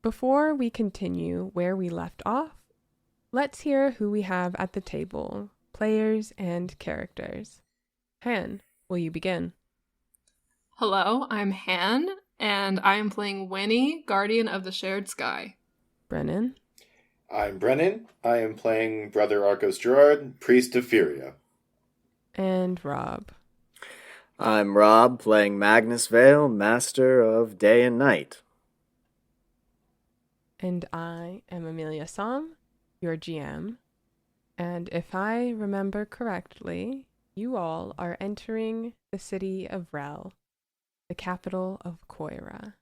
Before we continue where we left off, let's hear who we have at the table, players and characters. Han, will you begin? Hello, I'm Han, and I am playing Winnie, Guardian of the Shared Sky. Brennan? I'm Brennan. I am playing Brother Arcos Gerard, Priest of Furia. And Rob? I'm Rob, playing Magnus Vale, Master of Day and Night. And I am Amelia Som, your GM. And if I remember correctly, you all are entering the city of Rel, the capital of Koira.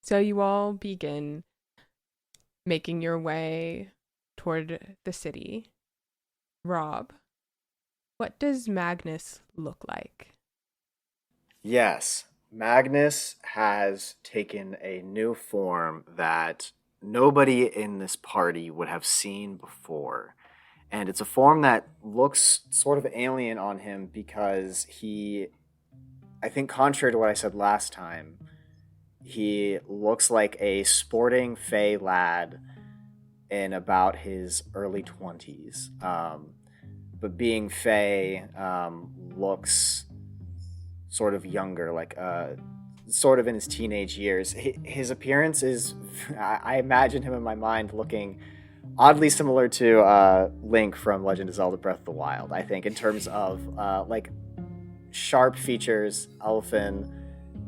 So you all begin making your way toward the city. Rob, what does Magnus look like? Yes, Magnus has taken a new form that nobody in this party would have seen before. And it's a form that looks sort of alien on him because I think contrary to what I said last time, he looks like a sporting Fey lad in about his early 20s. But being Fey looks sort of younger, like sort of in his teenage years. His appearance is, I imagine him in my mind looking oddly similar to Link from Legend of Zelda Breath of the Wild, I think, in terms of like sharp features, elfin,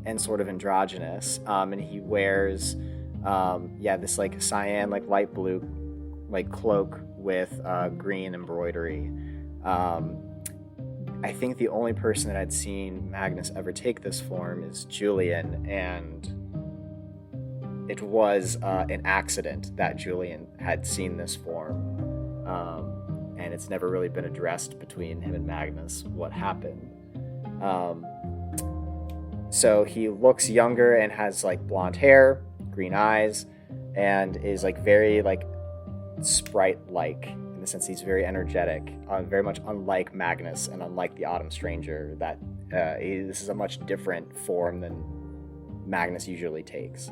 and sort of androgynous. And he wears this like cyan, like light blue like cloak with green embroidery. I think the only person that I'd seen Magnus ever take this form is Julian, and it was an accident that Julian had seen this form. And it's never really been addressed between him and Magnus what happened. So he looks younger and has like blonde hair, green eyes, and is like very like sprite-like in the sense he's very energetic, very much unlike Magnus and unlike the Autumn Stranger. That this is a much different form than Magnus usually takes.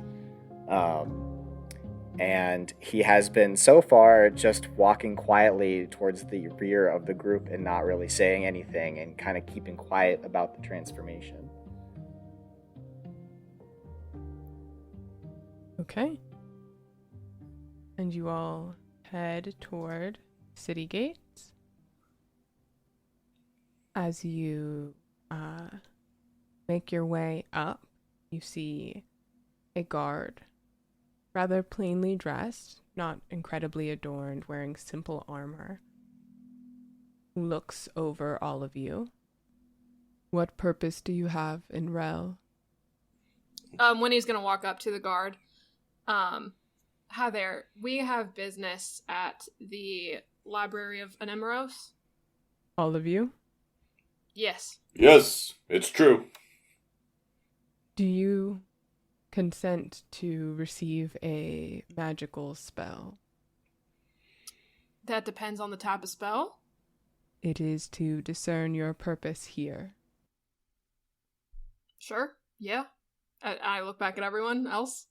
And he has been so far just walking quietly towards the rear of the group and not really saying anything and kind of keeping quiet about the transformation. Okay. And you all head toward city gates. As you make your way up, you see a guard, rather plainly dressed, not incredibly adorned, wearing simple armor, who looks over all of you. What purpose do you have in Rel? Winnie's gonna walk up to the guard. Hi there. We have business at the Library of Anemoros. All of you? Yes. Yes, it's true. Do you consent to receive a magical spell? That depends on the type of spell. It is to discern your purpose here. Sure. Yeah. I look back at everyone else.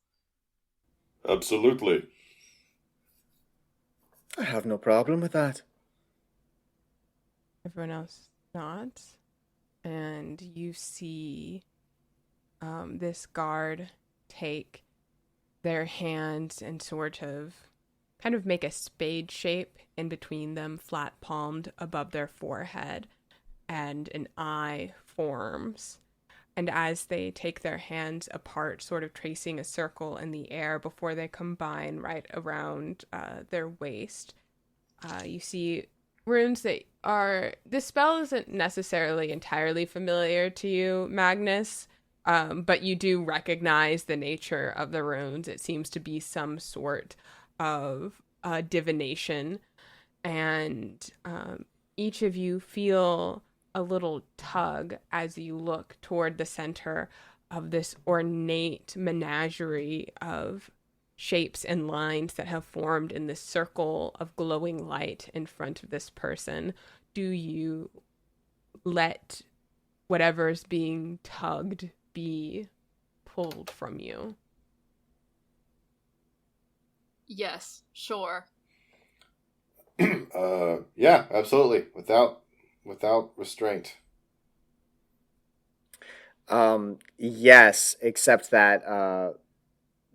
Absolutely. I have no problem with that. Everyone else nods. And you see this guard take their hands and sort of kind of make a spade shape in between them, flat palmed above their forehead, and an eye forms. And as they take their hands apart, sort of tracing a circle in the air before they combine right around their waist, you see runes that are... This spell isn't necessarily entirely familiar to you, Magnus, but you do recognize the nature of the runes. It seems to be some sort of divination, and each of you feel a little tug as you look toward the center of this ornate menagerie of shapes and lines that have formed in this circle of glowing light in front of this person. Do you let whatever's being tugged be pulled from you? Yes, sure. Yeah, absolutely. Without restraint. Yes, except that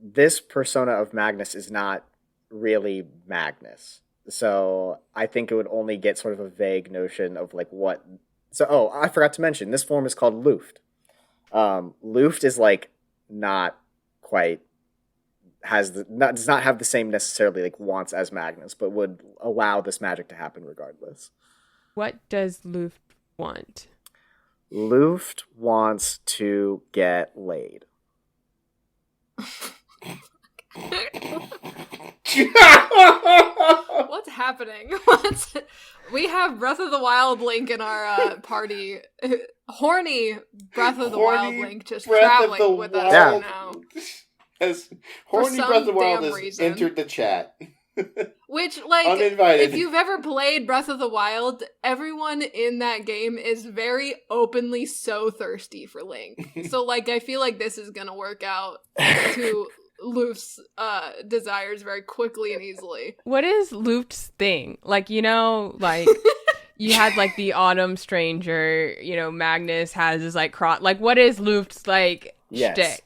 this persona of Magnus is not really Magnus. So I think it would only get sort of a vague notion of like what. So I forgot to mention this form is called Luft. Luft is like not quite does not have the same necessarily like wants as Magnus, but would allow this magic to happen regardless. What does Luft want? Luft wants to get laid. What's happening? We have Breath of the Wild Link in our party. Horny Breath of the Wild Link just traveling with us right now. As Horny Breath of the Wild has entered the chat. Which, like, uninvited. If you've ever played Breath of the Wild, everyone in that game is very openly so thirsty for Link. So, like, I feel like this is gonna work out to Luft's desires very quickly and easily. What is Luft's thing? Like, you know, like, you had, like, the Autumn Stranger, you know, Magnus has his, like, like, what is Luft's, like, shtick?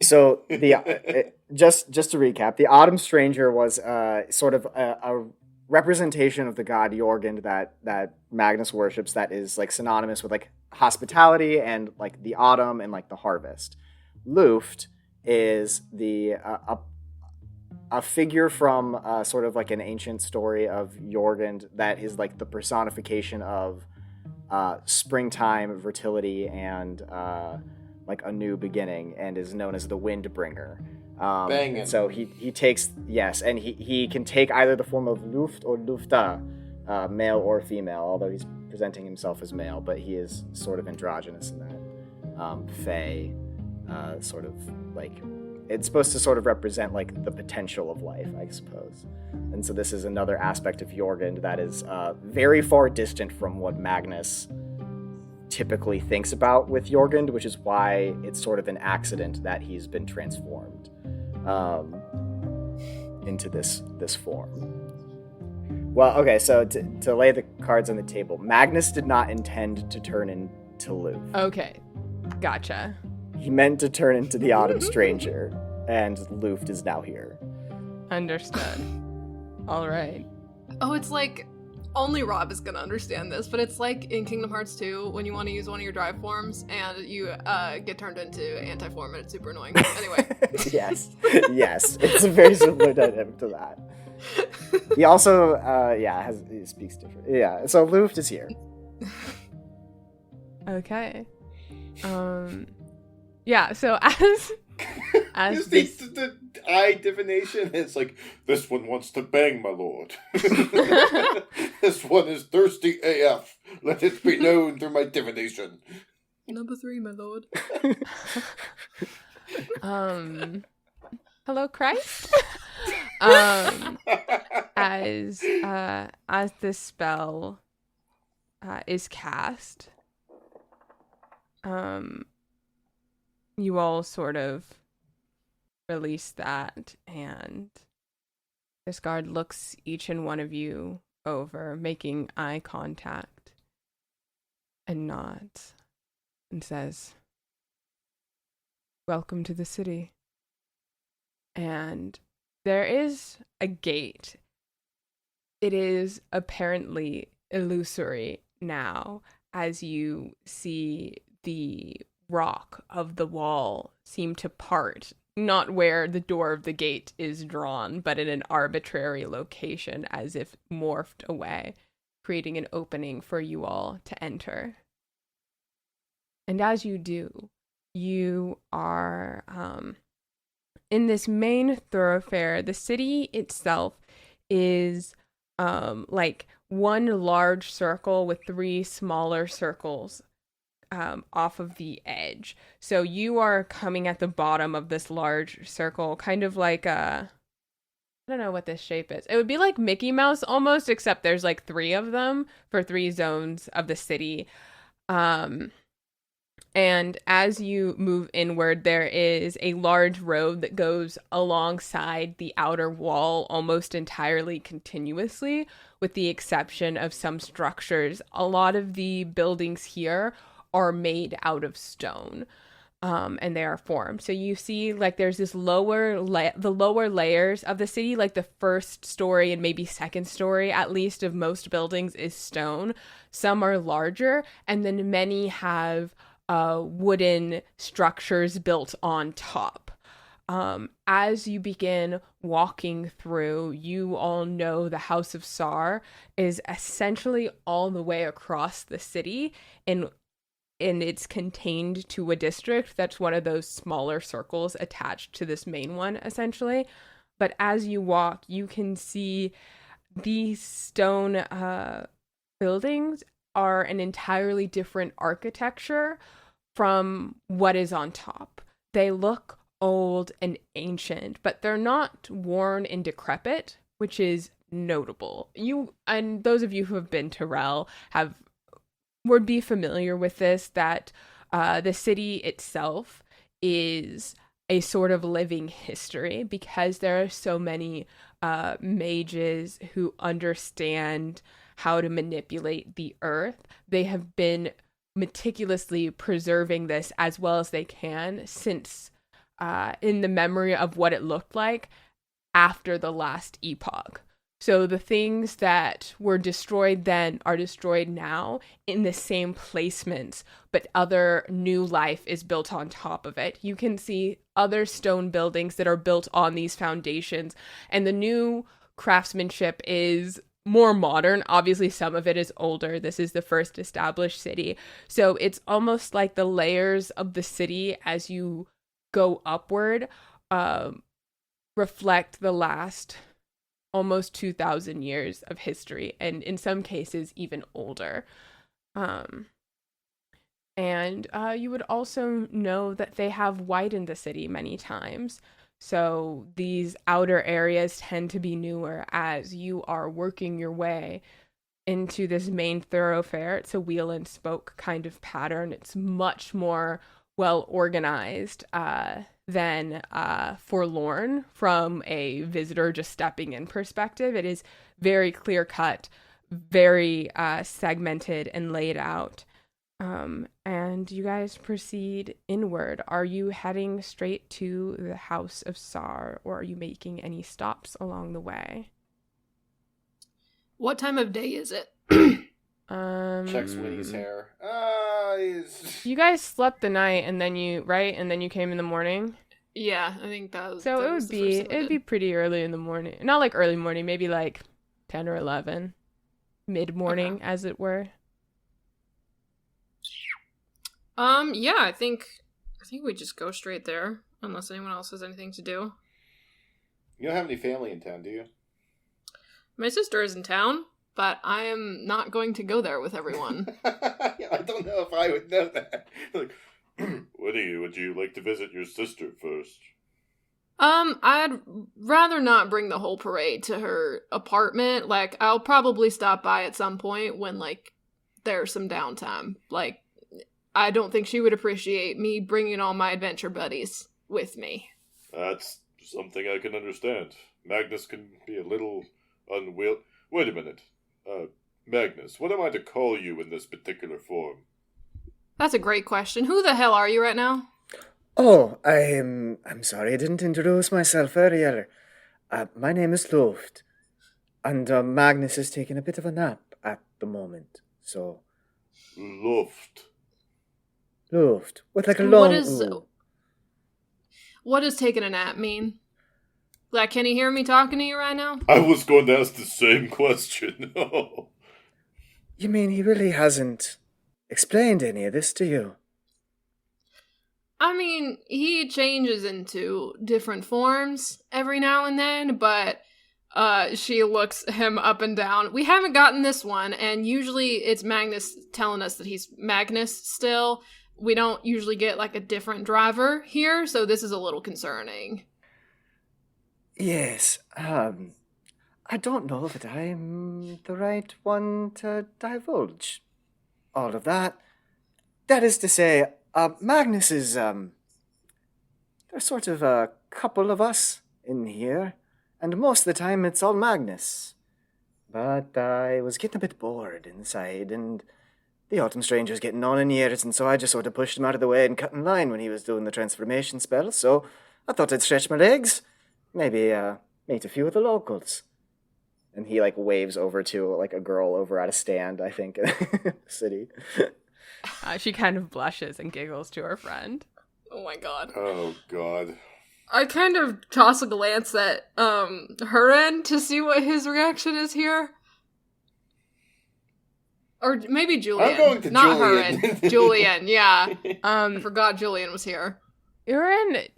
So the just to recap, the Autumn Stranger was sort of a representation of the god Jorgund that Magnus worships. That is like synonymous with like hospitality and like the autumn and like the harvest. Luft is the a figure from sort of like an ancient story of Jorgund that is like the personification of springtime, fertility, and like a new beginning, and is known as the Wind Bringer. So he takes, yes, and he can take either the form of Luft or Lufta, male or female, although he's presenting himself as male, but he is sort of androgynous in that. Fae, sort of like, it's supposed to sort of represent like the potential of life, I suppose. And so this is another aspect of Jorgund that is very far distant from what Magnus typically thinks about with Jorgund, which is why it's sort of an accident that he's been transformed into this form. Well, okay, so to lay the cards on the table, Magnus did not intend to turn into Luft. Okay, gotcha. He meant to turn into the Autumn Stranger, and Luft is now here. Understood. All right. Oh, it's like, only Rob is gonna understand this, but it's like in Kingdom Hearts 2 when you want to use one of your drive forms and you get turned into anti-form and it's super annoying. Anyway. Yes, it's a very similar dynamic to that. He also, he speaks different. Yeah, so Luft is here. Okay. Yeah, so as the eye divination, it's like, this one wants to bang, my lord. This one is thirsty AF. Let it be known through my divination. Number 3, my lord. Hello, Christ. As this spell is cast, you all sort of release that, and this guard looks each and one of you over, making eye contact, and nods, and says, "Welcome to the city." And there is a gate. It is apparently illusory now, as you see the rock of the wall seem to part, not where the door of the gate is drawn, but in an arbitrary location, as if morphed away, creating an opening for you all to enter. And as you do, you are in this main thoroughfare. The city itself is like one large circle with 3 smaller circles off of the edge. So you are coming at the bottom of this large circle, kind of like I don't know what this shape is. It would be like Mickey Mouse almost, except there's like 3 of them for 3 zones of the city. And as you move inward, there is a large road that goes alongside the outer wall almost entirely continuously, with the exception of some structures. A lot of the buildings here are made out of stone. And they are formed. So you see, like, there's this the lower layers of the city, like the first story and maybe second story, at least, of most buildings is stone. Some are larger, and then many have wooden structures built on top. As you begin walking through, you all know the House of Sar is essentially all the way across the city, and it's contained to a district that's one of those smaller circles attached to this main one, essentially. But as you walk, you can see these stone buildings are an entirely different architecture from what is on top. They look old and ancient, but they're not worn and decrepit, which is notable. You and those of you who have been to Rel would be familiar with this, that the city itself is a sort of living history because there are so many mages who understand how to manipulate the earth. They have been meticulously preserving this as well as they can since in the memory of what it looked like after the last epoch. So the things that were destroyed then are destroyed now in the same placements, but other new life is built on top of it. You can see other stone buildings that are built on these foundations, and the new craftsmanship is more modern. Obviously, some of it is older. This is the first established city. So it's almost like the layers of the city as you go upward reflect the last almost 2,000 years of history, and in some cases even older. And you would also know that they have widened the city many times. So these outer areas tend to be newer as you are working your way into this main thoroughfare. It's a wheel and spoke kind of pattern. It's much more well organized than Forlorn from a visitor just stepping in perspective. It is very clear cut, very segmented and laid out. And you guys proceed inward. Are you heading straight to the House of Sar, or are you making any stops along the way? What time of day is it? Checks Winnie's hair. You guys slept the night and then you came in the morning? Yeah, I think that was. So that it was would the first be thing I it'd did. be pretty early in the morning. Not like early morning, maybe like 10 or 11. Mid-morning, as it were. Yeah, I think we just go straight there, unless anyone else has anything to do. You don't have any family in town, do you? My sister is in town, but I am not going to go there with everyone. Yeah, I don't know if I would know that. Like, Winnie, would you like to visit your sister first? I'd rather not bring the whole parade to her apartment. Like, I'll probably stop by at some point when, like, there's some downtime. Like, I don't think she would appreciate me bringing all my adventure buddies with me. That's something I can understand. Magnus can be a little unwieldy. Wait a minute. Magnus, what am I to call you in this particular form? That's a great question. Who the hell are you right now? Oh, I'm sorry I didn't introduce myself earlier. My name is Luft, and Magnus is taking a bit of a nap at the moment, so... Luft. Luft, with like a long... What does taking a nap mean? Like, can you hear me talking to you right now? I was going to ask the same question. Oh. You mean he really hasn't explained any of this to you? I mean, he changes into different forms every now and then, but she looks him up and down. We haven't gotten this one, and usually it's Magnus telling us that he's Magnus still. We don't usually get, like, a different driver here, so this is a little concerning. Yes, I don't know that I'm the right one to divulge all of that. That is to say, Magnus is, there's sort of a couple of us in here, and most of the time it's all Magnus. But I was getting a bit bored inside, and the Autumn Stranger's getting on in years, and so I just sort of pushed him out of the way and cut in line when he was doing the transformation spell, so I thought I'd stretch my legs. Maybe, meet a few of the locals. And he, waves over to, a girl over at a stand, I think, in the city. She kind of blushes and giggles to her friend. Oh my god. Oh, God. I kind of toss a glance at her end to see what his reaction is here. Or maybe Julian. I'm going to Not Julian. her end. Julian, yeah. I forgot Julian was here. Urin,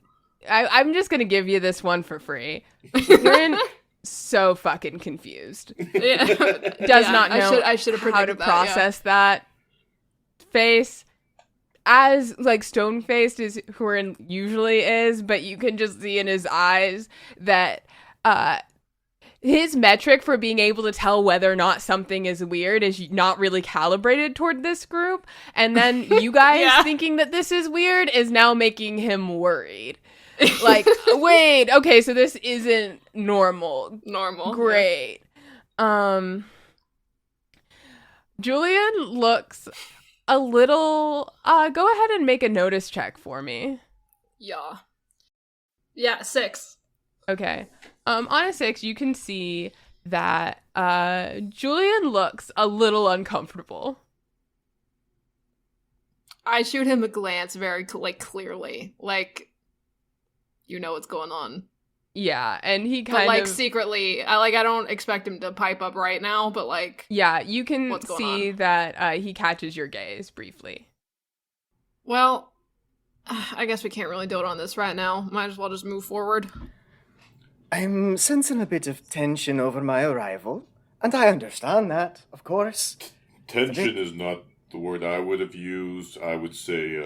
I'm just gonna give you this one for free. Urin, so fucking confused. Yeah. Does not know I should have how to predicted that, process that face. As stone faced as Hurin usually is, but you can just see in his eyes that his metric for being able to tell whether or not something is weird is not really calibrated toward this group. And then you guys thinking that this is weird is now making him worried. Wait, okay, so this isn't normal. Great. Yeah. Julian looks a little, go ahead and make a notice check for me. Yeah, 6. Okay. On a 6, you can see that Julian looks a little uncomfortable. I shoot him a glance very, clearly. You know what's going on. Yeah, and he but, kind of... secretly, I don't expect him to pipe up right now, but, Yeah, you can see on? that he catches your gaze briefly. Well, I guess we can't really dote on this right now. Might as well just move forward. I'm sensing a bit of tension over my arrival, and I understand that, of course. Tension is not the word I would have used. I would say,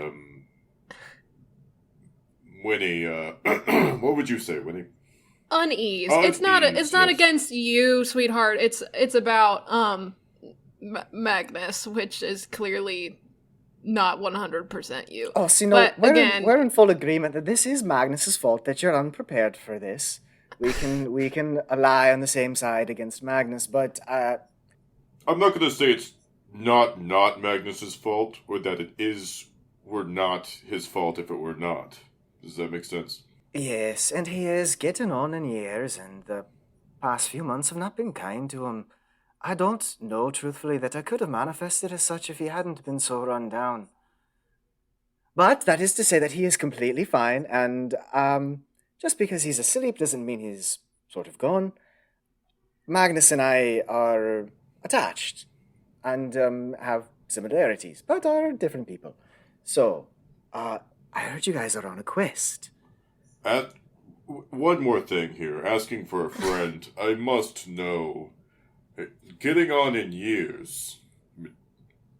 Winnie, what would you say, Winnie? Unease. It's not against you, sweetheart. It's about Magnus, which is clearly not 100% you. Oh, see, no, we're in full agreement that this is Magnus's fault that you're unprepared for this. We can lie on the same side against Magnus, but I'm not going to say it's not Magnus's fault, or that were not his fault if it were not. Does that make sense? Yes, and he is getting on in years, and the past few months have not been kind to him. I don't know, truthfully, that I could have manifested as such if he hadn't been so run down. But that is to say that he is completely fine, and just because he's asleep doesn't mean he's sort of gone. Magnus and I are attached, and have similarities, but are different people. So, I heard you guys are on a quest. One more thing here. Asking for a friend, I must know. Getting on in years.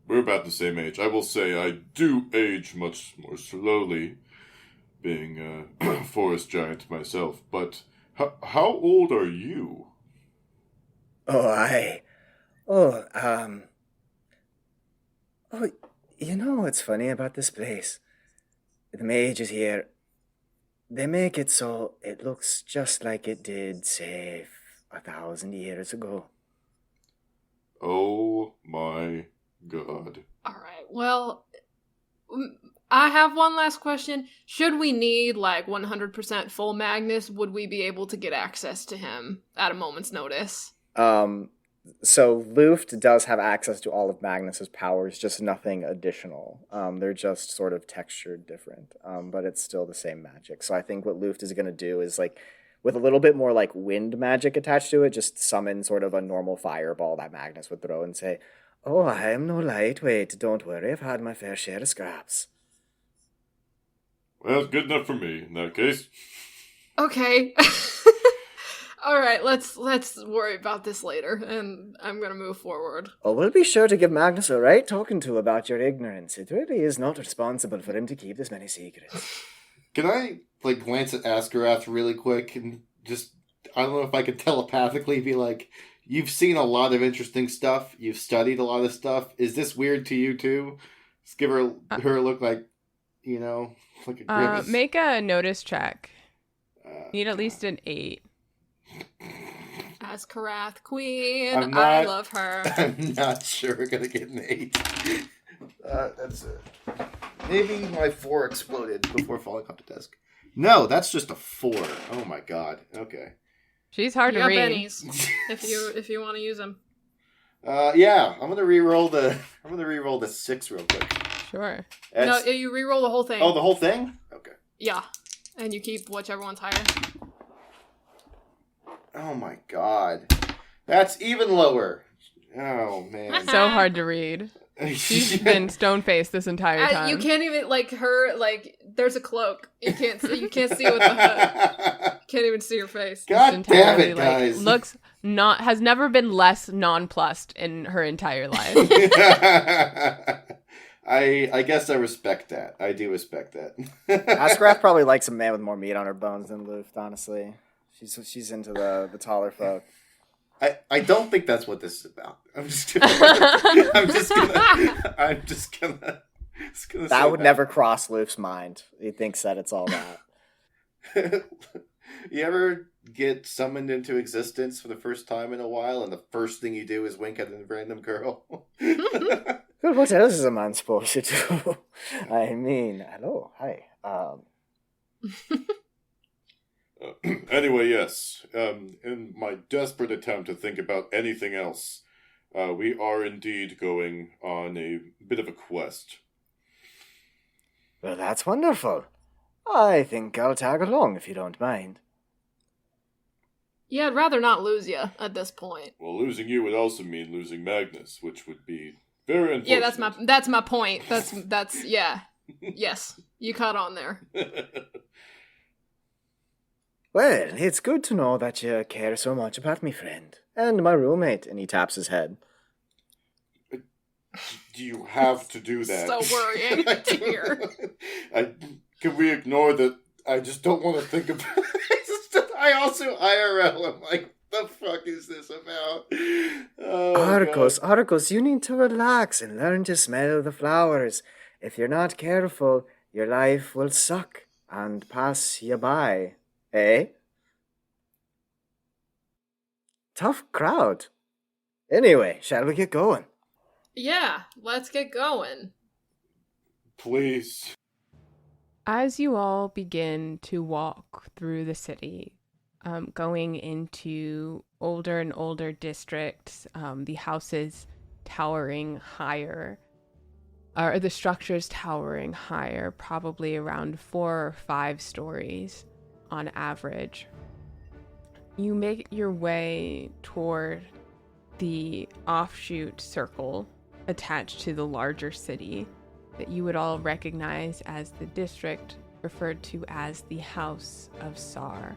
We're about the same age. I will say I do age much more slowly, being a forest giant myself. But how old are you? You know what's funny about this place? The mages here, they make it so it looks just like it did, say, 1,000 years ago. Oh my god. Alright, well, I have one last question. Should we need, 100% full Magnus, would we be able to get access to him at a moment's notice? So Luft does have access to all of Magnus's powers, just nothing additional. They're just sort of textured different, but it's still the same magic. So I think what Luft is going to do is, with a little bit more, wind magic attached to it, just summon sort of a normal fireball that Magnus would throw and say, "Oh, I am no lightweight, don't worry, I've had my fair share of scraps." Well, good enough for me, in that case. Okay. Alright, let's worry about this later, and I'm gonna move forward. Oh, we'll be sure to give Magnus a right talking to about your ignorance. It really is not responsible for him to keep this many secrets. Can I, glance at Askarath really quick and just, I don't know if I could telepathically be like, you've seen a lot of interesting stuff, you've studied a lot of stuff, is this weird to you too? Just give her a look like, you know, like a grimace. Make a notice check. Uh, You need at least an 8. As Karath Queen, I'm I not- love her. I'm not sure we're gonna get an 8. That's it. Maybe my 4 exploded before falling off the desk. No, that's just a 4. Oh my god. Okay. She's hard You to got read. bennies if you want to use them. Yeah, I'm gonna re-roll the 6 real quick. Sure. That's- No, you re-roll the whole thing. Oh, the whole thing? Okay. Yeah, and you keep whichever one's higher. Oh my god. That's even lower. Oh man. So hard to read. She's been stone-faced this entire time. You can't even there's a cloak. You can't see with the hood. Can't even see her face. God damn it, guys. Has never been less nonplussed in her entire life. I guess I respect that. I do respect that. Asgrath probably likes a man with more meat on her bones than Luft, honestly. She's into the taller folk. I don't think that's what this is about. I'm just gonna That would never cross Luft's mind. He thinks that it's all that. You ever get summoned into existence for the first time in a while, and the first thing you do is wink at a random girl? Well, what else is a man supposed to do? I mean, hello, hi. Anyway, yes. In my desperate attempt to think about anything else, we are indeed going on a bit of a quest. Well, that's wonderful. I think I'll tag along if you don't mind. Yeah, I'd rather not lose you at this point. Well, losing you would also mean losing Magnus, which would be very unfortunate. Yeah, that's my point. That's yeah. Yes, you caught on there. Well, it's good to know that you care so much about me friend. And my roommate. And he taps his head. Do you have to do that? So worrying to hear. Can we ignore that? I just don't want to think about it. I also IRL. I'm like, the fuck is this about? Oh, Arcos, you need to relax and learn to smell the flowers. If you're not careful, your life will suck and pass you by. Eh? Tough crowd. Anyway, shall we get going? Yeah, let's get going. Please. As you all begin to walk through the city, going into older and older districts, the houses towering higher, or the structures towering higher, probably around 4 or 5 stories on average. You make your way toward the offshoot circle attached to the larger city that you would all recognize as the district referred to as the House of Sar.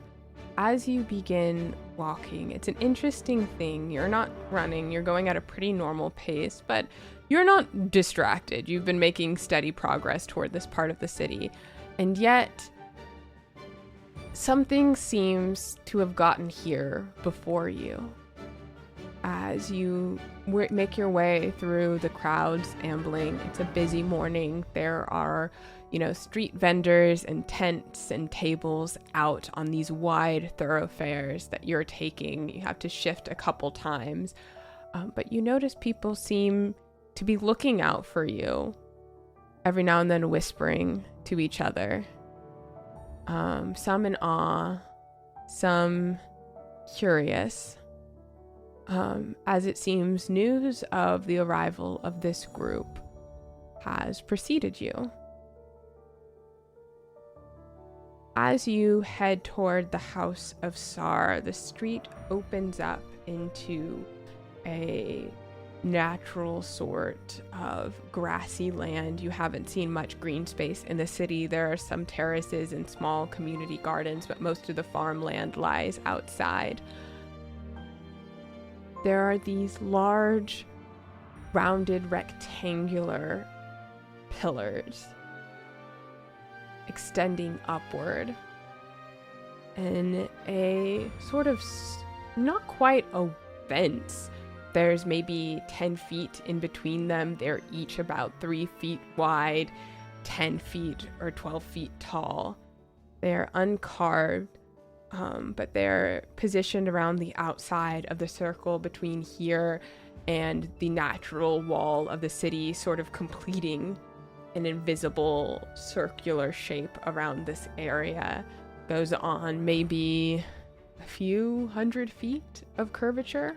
As you begin walking, it's an interesting thing. You're not running, you're going at a pretty normal pace, but you're not distracted. You've been making steady progress toward this part of the city. And yet, something seems to have gotten here before you. As you make your way through the crowds ambling, it's a busy morning. There are, street vendors and tents and tables out on these wide thoroughfares that you're taking. You have to shift a couple times. But you notice people seem to be looking out for you, every now and then whispering to each other. Some in awe, some curious. As it seems, news of the arrival of this group has preceded you. As you head toward the House of Sar, the street opens up into a natural sort of grassy land. You haven't seen much green space in the city. There are some terraces and small community gardens, but most of the farmland lies outside. There are these large, rounded, rectangular pillars extending upward in a sort of not quite a fence. There's maybe 10 feet in between them. They're each about 3 feet wide. 10 feet or 12 feet tall. They're uncarved, but they're positioned around the outside of the circle between here and the natural wall of the city, sort of completing an invisible circular shape around this area. Goes on maybe a few hundred feet of curvature,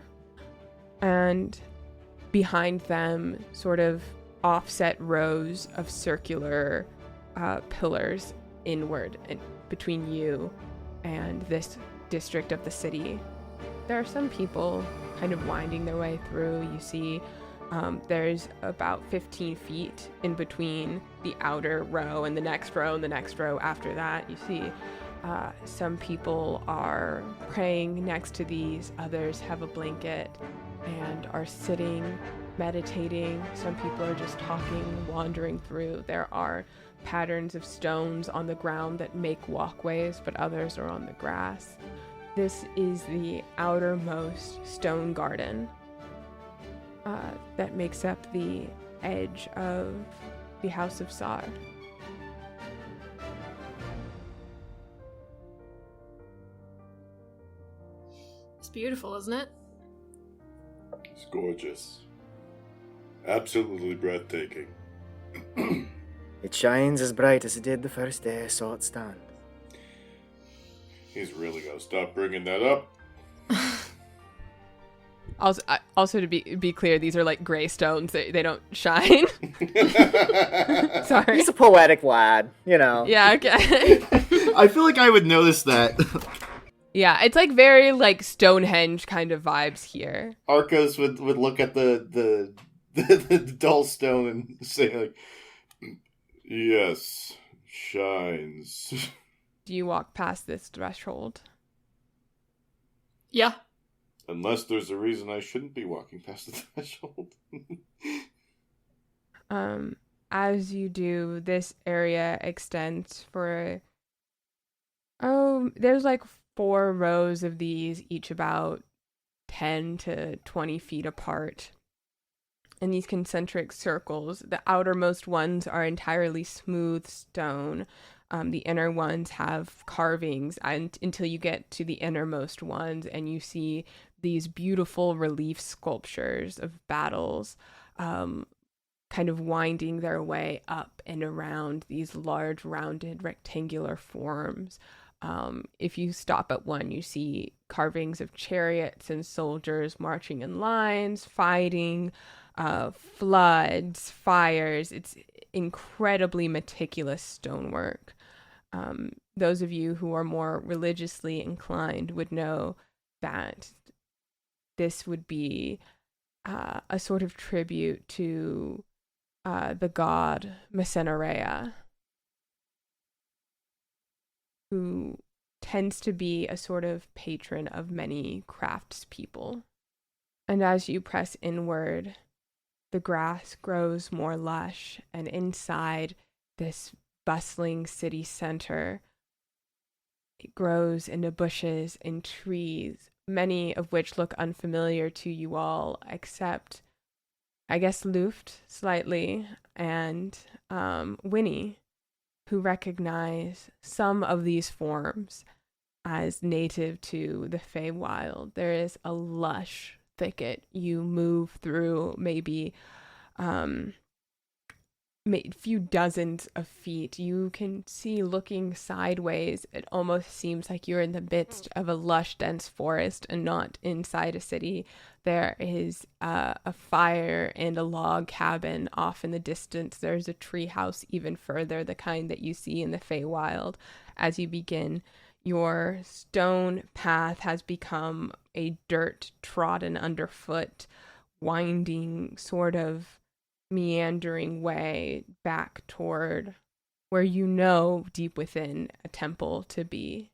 and behind them sort of offset rows of circular pillars inward and between you and this district of the city. There are some people kind of winding their way through. You see there's about 15 feet in between the outer row and the next row and the next row after that. You see some people are praying next to these, others have a blanket and are sitting, meditating. Some people are just talking, wandering through. There are patterns of stones on the ground that make walkways, but others are on the grass. This is the outermost stone garden that makes up the edge of the House of Sar. It's beautiful, isn't it? It's gorgeous. Absolutely breathtaking. It shines as bright as it did the first day I saw it stand. He's really gonna stop bringing that up. Also to be clear, these are like gray stones. They don't shine. Sorry. He's a poetic lad, you know. Yeah, okay. I feel like I would notice that. Yeah, it's like very like Stonehenge kind of vibes here. Arcos would look at the dull stone and say like, yes, shines. Do you walk past this threshold? Yeah. Unless there's a reason I shouldn't be walking past the threshold. As you do, this area extends for there's like 4 rows of these, each about 10 to 20 feet apart. In these concentric circles, the outermost ones are entirely smooth stone. The inner ones have carvings until you get to the innermost ones, and you see these beautiful relief sculptures of battles kind of winding their way up and around these large rounded rectangular forms. If you stop at one, you see carvings of chariots and soldiers marching in lines, fighting, floods, fires. It's incredibly meticulous stonework. Those of you who are more religiously inclined would know that this would be a sort of tribute to the god Mesenarea, who tends to be a sort of patron of many craftspeople. And as you press inward, the grass grows more lush, and inside this bustling city center, it grows into bushes and trees, many of which look unfamiliar to you all, except, I guess, Luft slightly, and Winnie, who recognize some of these forms as native to the Feywild. There is a lush thicket. You move through maybe a few dozens of feet. You can see, looking sideways, it almost seems like you're in the midst of a lush, dense forest and not inside a city. There is a fire and a log cabin off in the distance. There's a tree house even further, the kind that you see in the Feywild. As you begin, your stone path has become a dirt trodden underfoot, winding sort of meandering way back toward where you know deep within a temple to be.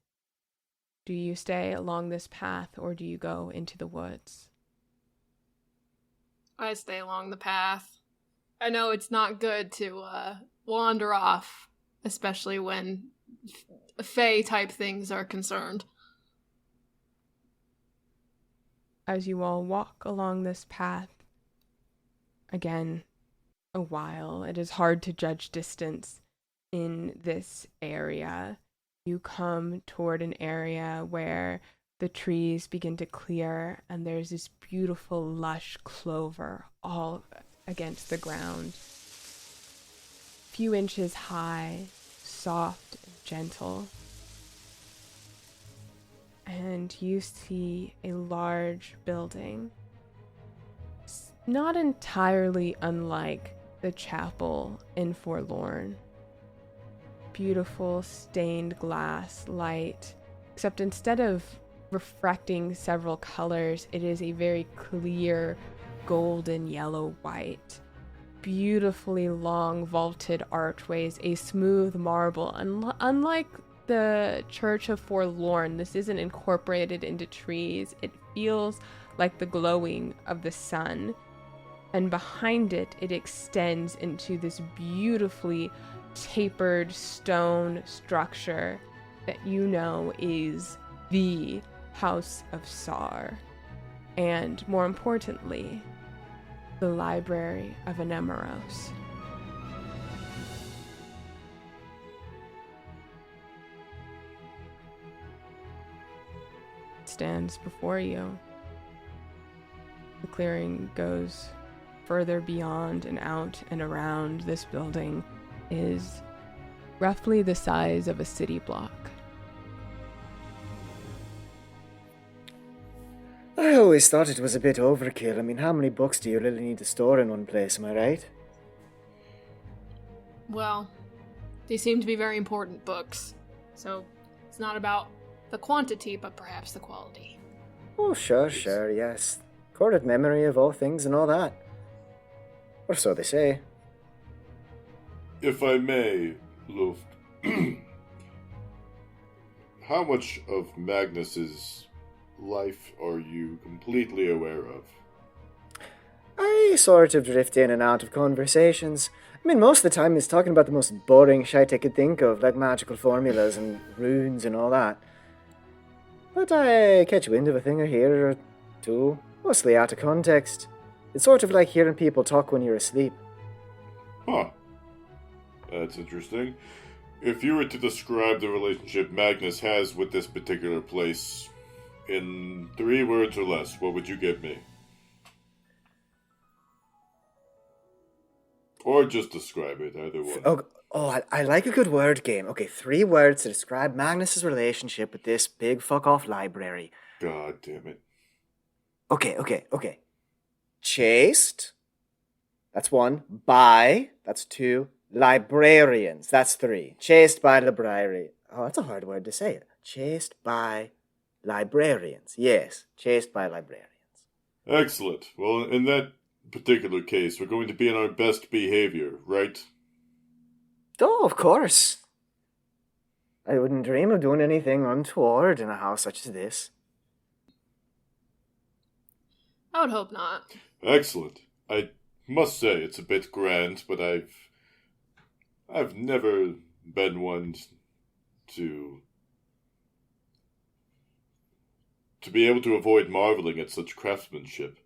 Do you stay along this path or do you go into the woods? I stay along the path. I know it's not good to wander off, especially when Fey type things are concerned. As you all walk along this path, again, a while, it is hard to judge distance. in this area, you come toward an area where the trees begin to clear and there's this beautiful lush clover all against the ground. Few inches high, soft and gentle. And you see a large building, not entirely unlike the chapel in Forlorn. Beautiful stained glass light, except instead of refracting several colors, it is a very clear golden yellow white. Beautifully long vaulted archways, a smooth marble. Unlike the Church of Forlorn, this isn't incorporated into trees. It feels like the glowing of the sun. And behind it, it extends into this beautifully tapered stone structure that you know is the House of Sar. And more importantly, the Library of Anemoros. It stands before you. The clearing goes further beyond and out and around. This building is roughly the size of a city block. I always thought it was a bit overkill. I mean, how many books do you really need to store in one place, am I right? Well, they seem to be very important books. So it's not about the quantity, but perhaps the quality. Oh, sure, yes. Recorded memory of all things and all that. Or so they say. If I may, Luft, how much of Magnus's life are you completely aware of? I sort of drift in and out of conversations. I mean, most of the time he's talking about the most boring shite I could think of, like magical formulas and runes and all that. But I catch wind of a thing or hear or two, mostly out of context. It's sort of like hearing people talk when you're asleep. Huh. That's interesting. If you were to describe the relationship Magnus has with this particular place in 3 words or less, what would you give me? Or just describe it, either one. I like a good word game. Okay, 3 words to describe Magnus's relationship with this big fuck-off library. God damn it. Okay. Chaste. That's 1. By. That's 2. Librarians. That's 3. Chaste by librarian. Oh, that's a hard word to say. Chaste by librarians. Yes, chaste by librarians. Excellent. Well, in that particular case, we're going to be in our best behavior, right? Oh, of course. I wouldn't dream of doing anything untoward in a house such as this. I would hope not. Excellent. I must say it's a bit grand, but I've never been one to be able to avoid marveling at such craftsmanship.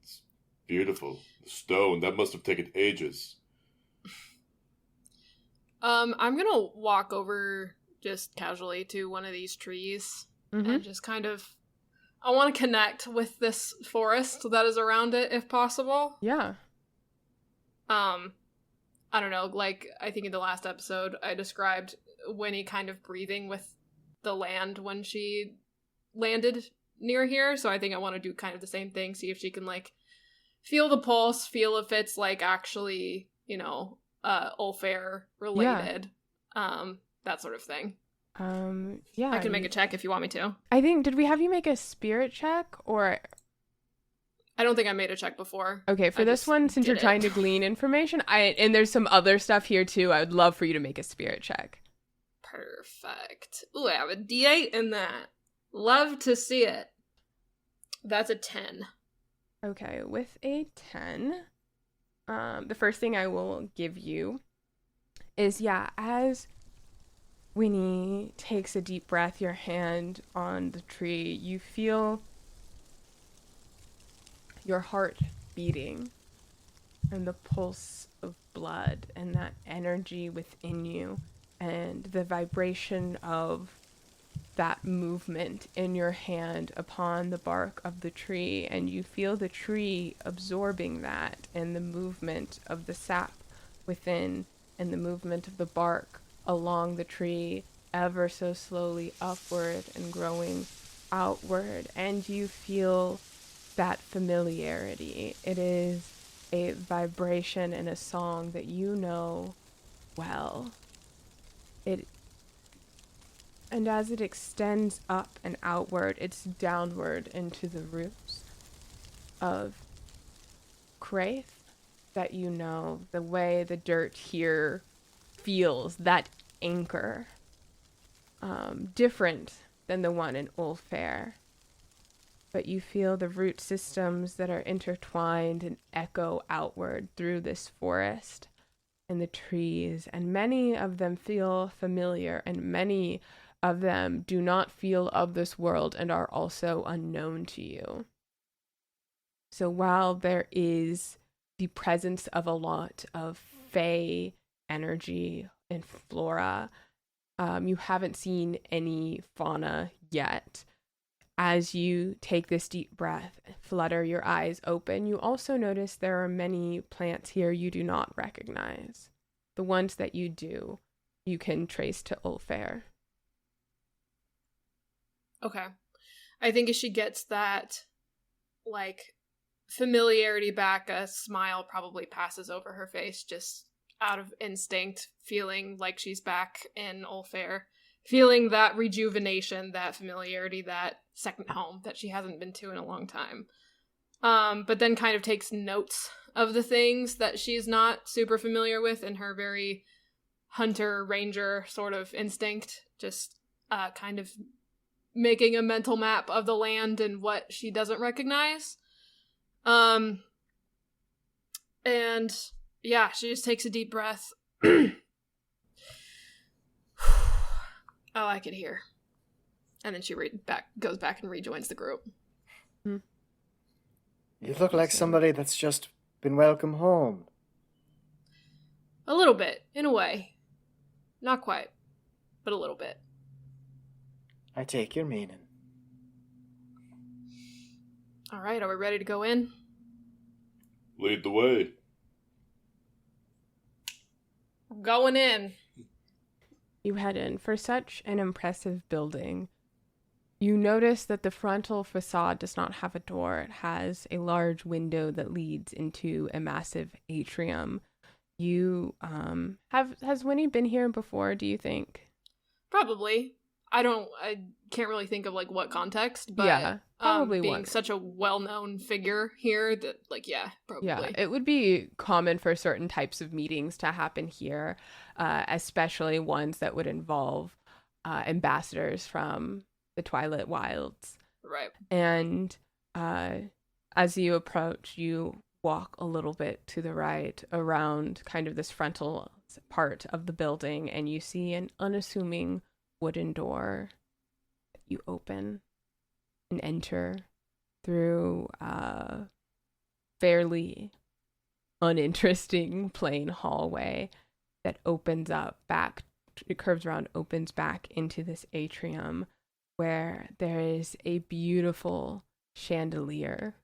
It's beautiful. The stone, that must have taken ages. I'm gonna walk over just casually to one of these trees and just kind of, I want to connect with this forest that is around it if possible. Yeah. I don't know, like, I think in the last episode I described Winnie kind of breathing with the land when she landed near here, so I think I want to do kind of the same thing, see if she can, like, feel the pulse, feel if it's, like, actually, you know, Ulfair related, that sort of thing. Yeah. I can make a check if you want me to. I think, did we have you make a spirit check, or... I don't think I made a check before. Okay, for this one, since you're trying to glean information, and there's some other stuff here too, I would love for you to make a spirit check. Perfect. Ooh, I have a D8 in that. Love to see it. That's a 10. Okay, with a 10, the first thing I will give you is, as Winnie takes a deep breath, your hand on the tree, you feel your heart beating and the pulse of blood and that energy within you and the vibration of that movement in your hand upon the bark of the tree, and you feel the tree absorbing that, and the movement of the sap within, and the movement of the bark along the tree ever so slowly upward and growing outward, and you feel that familiarity. It is a vibration and a song that you know well. And as it extends up and outward, it's downward into the roots of Kraith that you know, the way the dirt here feels, that anchor, different than the one in Ulfair. But you feel the root systems that are intertwined and echo outward through this forest and the trees, and many of them feel familiar, and many of them do not feel of this world and are also unknown to you. So while there is the presence of a lot of Fey energy and flora, you haven't seen any fauna yet. As you take this deep breath, flutter your eyes open, you also notice there are many plants here you do not recognize. The ones that you do, you can trace to Ulfair. Okay. I think as she gets that, familiarity back, a smile probably passes over her face, just out of instinct, feeling like she's back in Ulfair. Feeling that rejuvenation, that familiarity, that second home that she hasn't been to in a long time. But then kind of takes notes of the things that she's not super familiar with in her very hunter-ranger sort of instinct. Just kind of making a mental map of the land and what she doesn't recognize. And yeah, she just takes a deep breath. Oh, I could hear. And then she goes back and rejoins the group. You look like somebody that's just been welcome home. A little bit, in a way. Not quite, but a little bit. I take your meaning. All right, are we ready to go in? Lead the way. Going in. You head in. For such an impressive building, you notice that the frontal facade does not have a door. It has a large window that leads into a massive atrium. You, has Winnie been here before, do you think? Probably. I can't really think of, what context, but yeah, probably being once. such a well-known figure here, that, probably. Yeah, it would be common for certain types of meetings to happen here, especially ones that would involve ambassadors from the Twilight Wilds. Right. And as you approach, you walk a little bit to the right around kind of this frontal part of the building, and you see an unassuming wooden door that you open and enter through a fairly uninteresting plain hallway that opens up back, it curves around, opens back into this atrium where there is a beautiful chandelier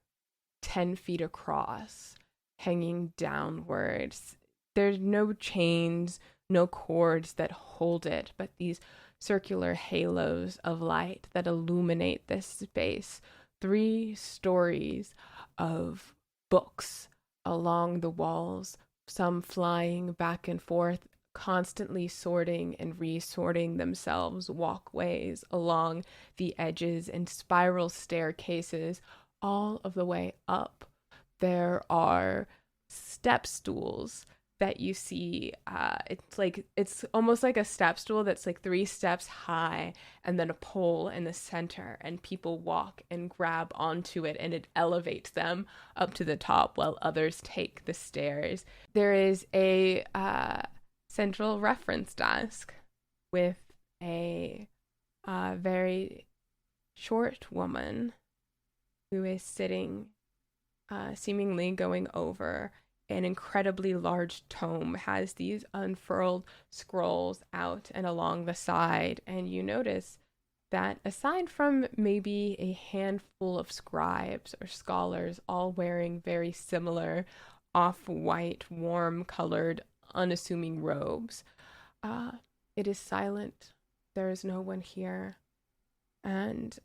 10 feet across, hanging downwards. There's no chains, no cords that hold it, but these circular halos of light that illuminate this space. 3 stories of books along the walls, some flying back and forth, constantly sorting and resorting themselves, walkways along the edges and spiral staircases all of the way up. There are step stools that you see. It's almost like a step stool that's 3 steps high, and then a pole in the center, and people walk and grab onto it, and it elevates them up to the top while others take the stairs. There is a central reference desk with a very short woman who is sitting, seemingly going over an incredibly large tome has these unfurled scrolls out and along the side, and you notice that aside from maybe a handful of scribes or scholars all wearing very similar off-white, warm-colored, unassuming robes, it is silent. There is no one here. And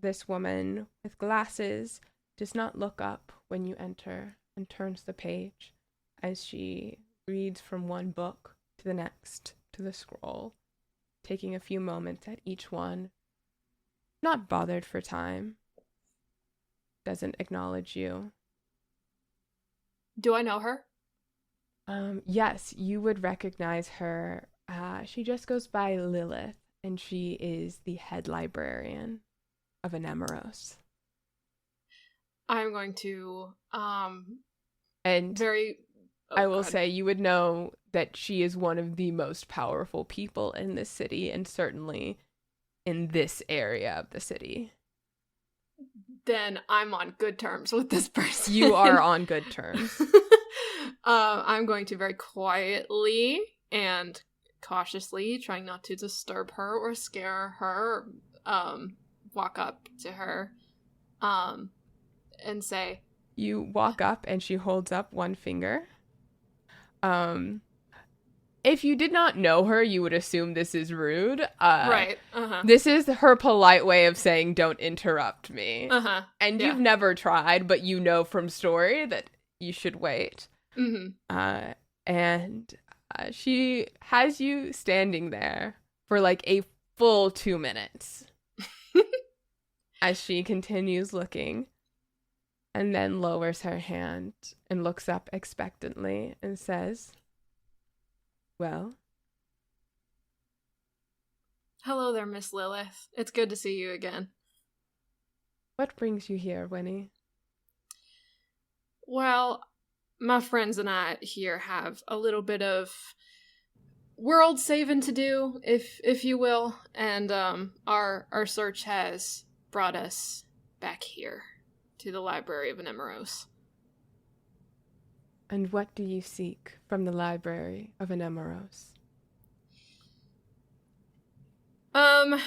this woman with glasses does not look up when you enter and turns the page as she reads from one book to the next to the scroll, taking a few moments at each one, not bothered for time, doesn't acknowledge you. Do I know her? Yes, you would recognize her. She just goes by Lilith, and she is the head librarian of Anemoros. I'm going to, And very... I will say you would know that she is one of the most powerful people in this city, and certainly in this area of the city. Then I'm on good terms with this person. You are on good terms. I'm going to very quietly and cautiously, trying not to disturb her or scare her, walk up to her and say... You walk up and she holds up one finger. If you did not know her, you would assume this is rude. Right. Uh-huh. This is her polite way of saying, don't interrupt me. Uh-huh. And Yeah. you've never tried, but you know from story that you should wait. Mm-hmm. And she has you standing there for like a full 2 minutes as she continues looking, and then lowers her hand and looks up expectantly and says, well? Hello there, Miss Lilith. It's good to see you again. What brings you here, Winnie? Well, my friends and I here have a little bit of world saving to do, if you will, and our search has brought us back here to the Library of Anemoros. And what do you seek from the Library of Anemoros?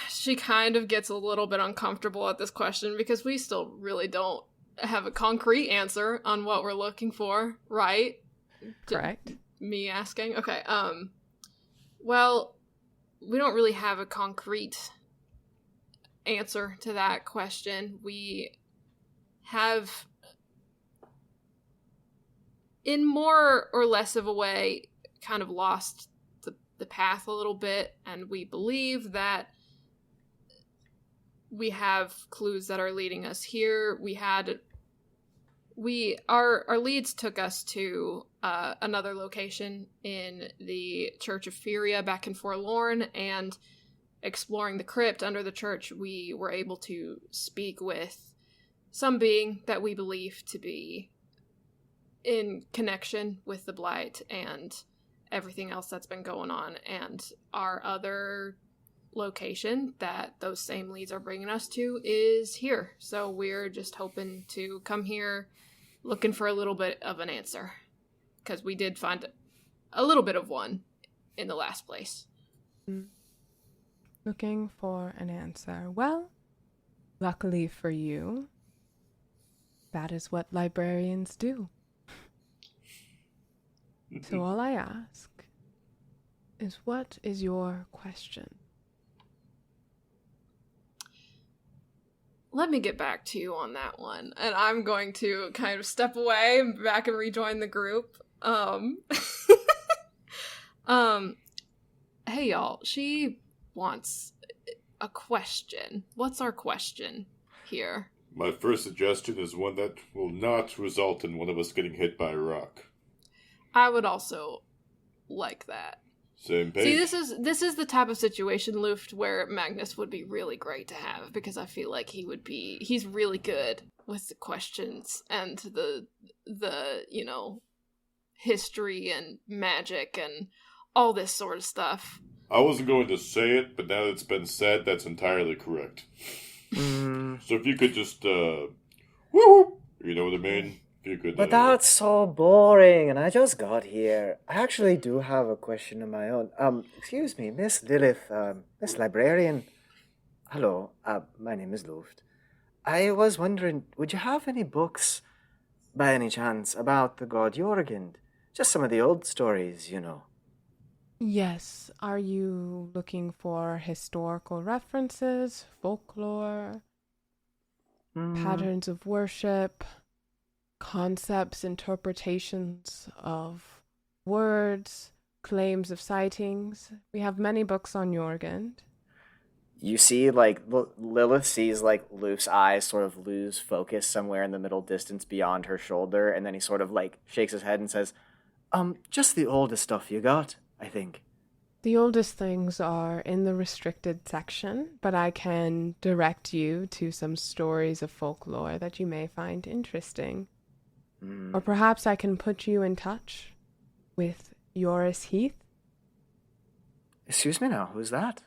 She kind of gets a little bit uncomfortable at this question because we still really don't have a concrete answer on what we're looking for, right? Correct. Me asking? Okay, well, we don't really have a concrete answer to that question. We have, in more or less of a way, kind of lost the path a little bit, and we believe that we have clues that are leading us here. Our leads took us to another location in the Church of Furia back in Forlorn, and exploring the crypt under the church, we were able to speak with some being that we believe to be in connection with the Blight and everything else that's been going on. And our other location that those same leads are bringing us to is here. So we're just hoping to come here looking for a little bit of an answer, because we did find a little bit of one in the last place. Looking for an answer. Well, luckily for you, that is what librarians do. So all I ask is, what is your question? Let me get back to you on that one. And I'm going to kind of step away, back and rejoin the group. Hey y'all, she wants a question. What's our question here? My first suggestion is one that will not result in one of us getting hit by a rock. I would also like that. Same page. See, this is the type of situation, Luft, where Magnus would be really great to have, because I feel like he's really good with the questions and the history and magic and all this sort of stuff. I wasn't going to say it, but now that it's been said, that's entirely correct. So if you could just, woo, you know what I mean? If you could, But that's so boring, and I just got here. I actually do have a question of my own. Excuse me, Miss Lilith, Miss Librarian. Hello, my name is Luft. I was wondering, would you have any books, by any chance, about the god Jorgen? Just some of the old stories, you know. Yes, are you looking for historical references, folklore, patterns of worship, concepts, interpretations of words, claims of sightings? We have many books on Jorgen. You see, like, Lilith sees, like, Luke's eyes sort of lose focus somewhere in the middle distance beyond her shoulder, and then he sort of, like, shakes his head and says, just the oldest stuff you got, I think. The oldest things are in the restricted section, but I can direct you to some stories of folklore that you may find interesting. Or perhaps I can put you in touch with Yoris Heath. Excuse me now, who's that?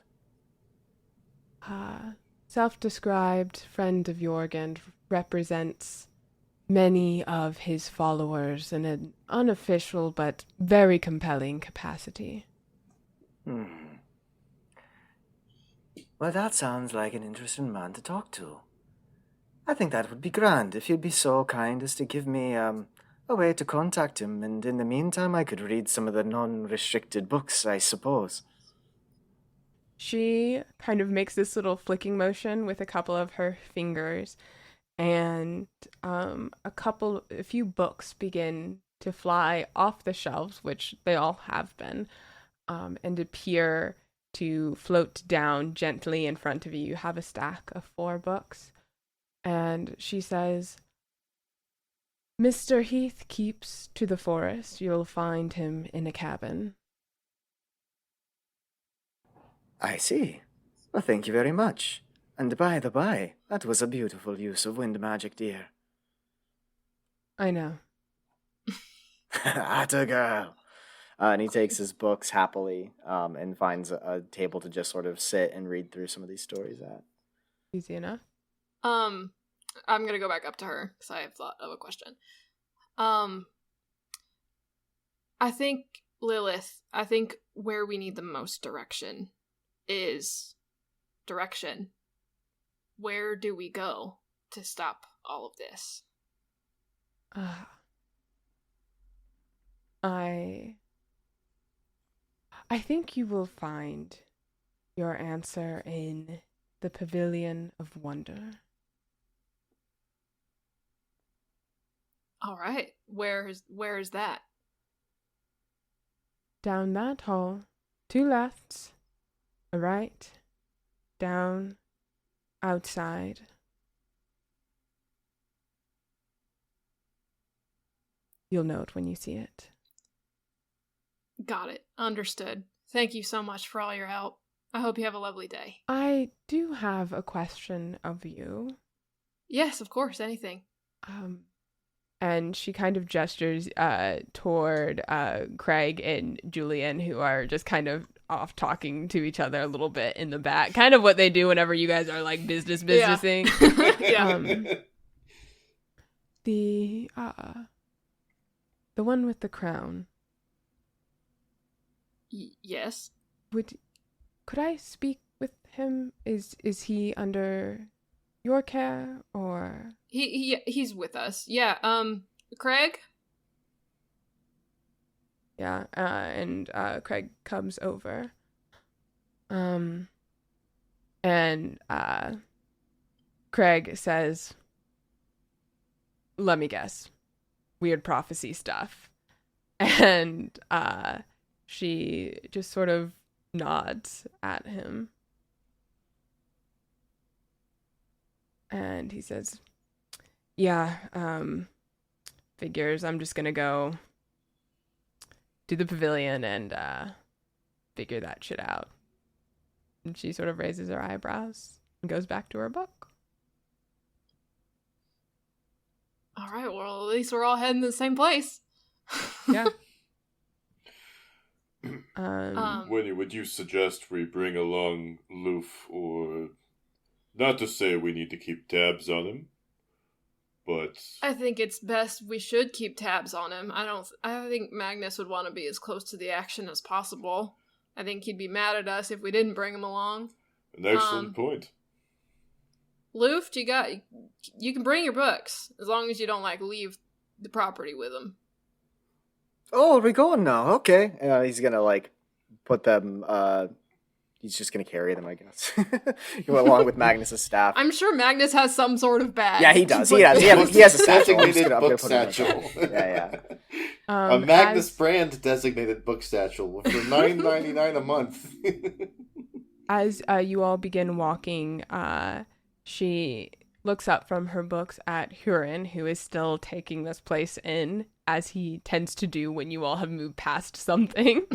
Self-described friend of Jorgen, represents many of his followers in an unofficial but very compelling capacity. Well, that sounds like an interesting man to talk to. I think that would be grand if you'd be so kind as to give me a way to contact him, and in the meantime I could read some of the non-restricted books, I suppose. She kind of makes this little flicking motion with a couple of her fingers, and a few books begin to fly off the shelves, which they all have been, and appear to float down gently in front of you. You have a stack of 4 books, and she says, Mr. Heath keeps to the forest. You'll find him in a cabin. I see. Well, thank you very much. And by the by, that was a beautiful use of wind magic, dear. I know. Atta girl. And he takes his books happily and finds a table to just sort of sit and read through some of these stories at. Easy enough. I'm gonna go back up to her because I have thought of a question. I think, Lilith, where we need the most direction is direction. Where do we go to stop all of this? I think you will find your answer in the Pavilion of Wonder. All right. Where is that? Down that hall, 2 lefts, a right, down, outside. You'll know it when you see it. Got it. Understood. Thank you so much for all your help. I hope you have a lovely day. I do have a question of you. Yes, of course. Anything. And she kind of gestures toward Craig and Julian, who are just kind of off talking to each other a little bit in the back. Kind of what they do whenever you guys are like businessing. Yeah. The one with the crown. Yes. Could I speak with him? Is he under your care or? He's with us. Yeah. Craig. Yeah. And Craig comes over. And Craig says, "Let me guess. Weird prophecy stuff." And she just sort of nods at him. And he says, "Yeah, figures I'm just gonna go to the pavilion and figure that shit out." And she sort of raises her eyebrows and goes back to her book. All right, well, at least we're all heading to the same place. Yeah. Winnie, would you suggest we bring along Loof, or not to say we need to keep tabs on him? but I think it's best we should keep tabs on him. I think Magnus would want to be as close to the action as possible. I think he'd be mad at us if we didn't bring him along. an excellent point. Luft, you can bring your books as long as you don't leave the property with them. Oh, we're going now. Okay. He's gonna put them. He's just gonna carry them, I guess. Along with Magnus's staff. I'm sure Magnus has some sort of bag. Yeah, he does. He has a satchel. Designated I'm book just gonna put satchel. it in there. Yeah. A Magnus brand designated book satchel for $9.99 a month. As you all begin walking, she looks up from her books at Huron, who is still taking this place in, as he tends to do when you all have moved past something.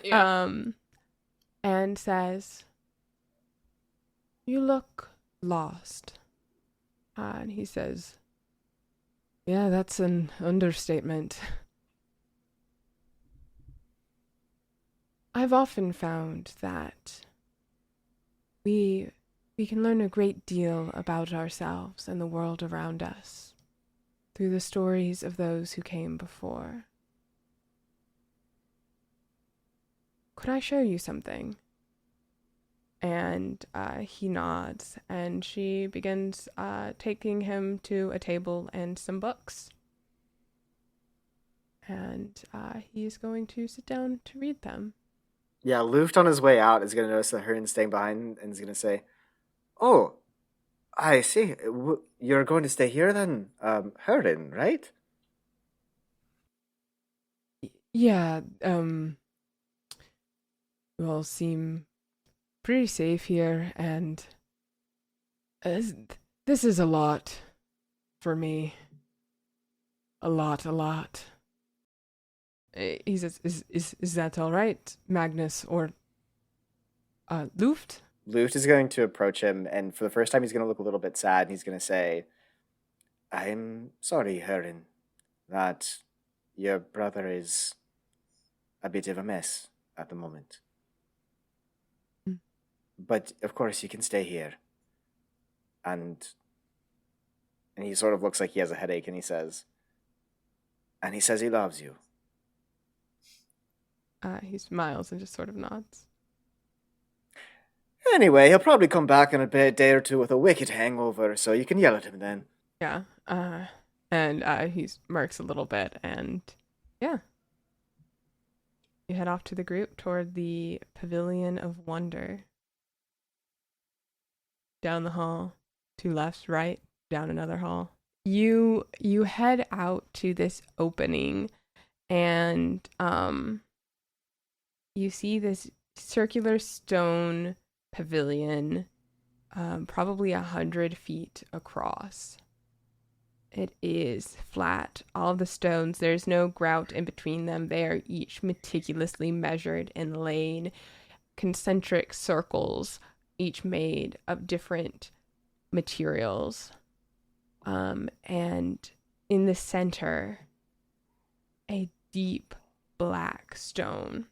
Yeah. And says, "You look lost." And he says, "Yeah, that's an understatement. I've often found that we can learn a great deal about ourselves and the world around us through the stories of those who came before. Could I show you something?" And he nods, and she begins taking him to a table and some books. And he's going to sit down to read them. Yeah, Luft on his way out is gonna notice that Huron's staying behind and is gonna say, "Oh, I see. You're going to stay here then, Huron, right?" Yeah, you all seem pretty safe here, and this is a lot for me. A lot. He says, is that all right, Magnus, or Luft? Luft is going to approach him, and for the first time he's going to look a little bit sad, and he's going to say, "I'm sorry, Huron, that your brother is a bit of a mess at the moment. But, of course, you can stay here." And he sort of looks like he has a headache, and he says he loves you. He smiles and just sort of nods. Anyway, he'll probably come back in a day or two with a wicked hangover, so you can yell at him then. Yeah, and he smirks a little bit, and yeah. You head off to the group toward the Pavilion of Wonder. Down the hall, 2 lefts, right, down another hall. You head out to this opening, and you see this circular stone pavilion, probably 100 feet across. It is flat. All the stones, there's no grout in between them. They are each meticulously measured and laid, concentric circles, each made of different materials. And in the center, a deep black stone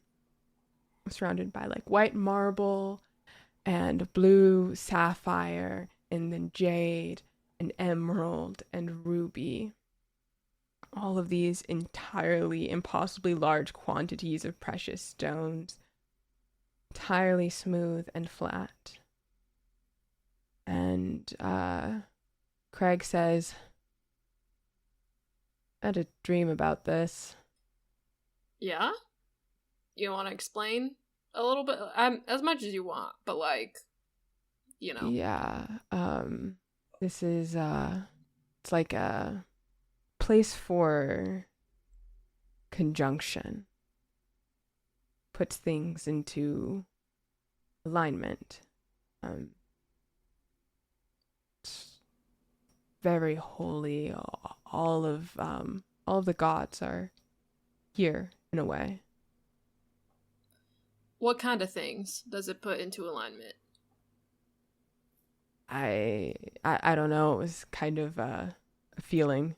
surrounded by white marble and blue sapphire and then jade and emerald and ruby. All of these entirely impossibly large quantities of precious stones, entirely smooth and flat. And Craig says, "I had a dream about this." Yeah? You want to explain a little bit? As much as you want, but Yeah. This is it's like a place for conjunction. Puts things into alignment. It's very holy. All of the gods are here in a way. What kind of things does it put into alignment? I don't know. It was kind of a feeling.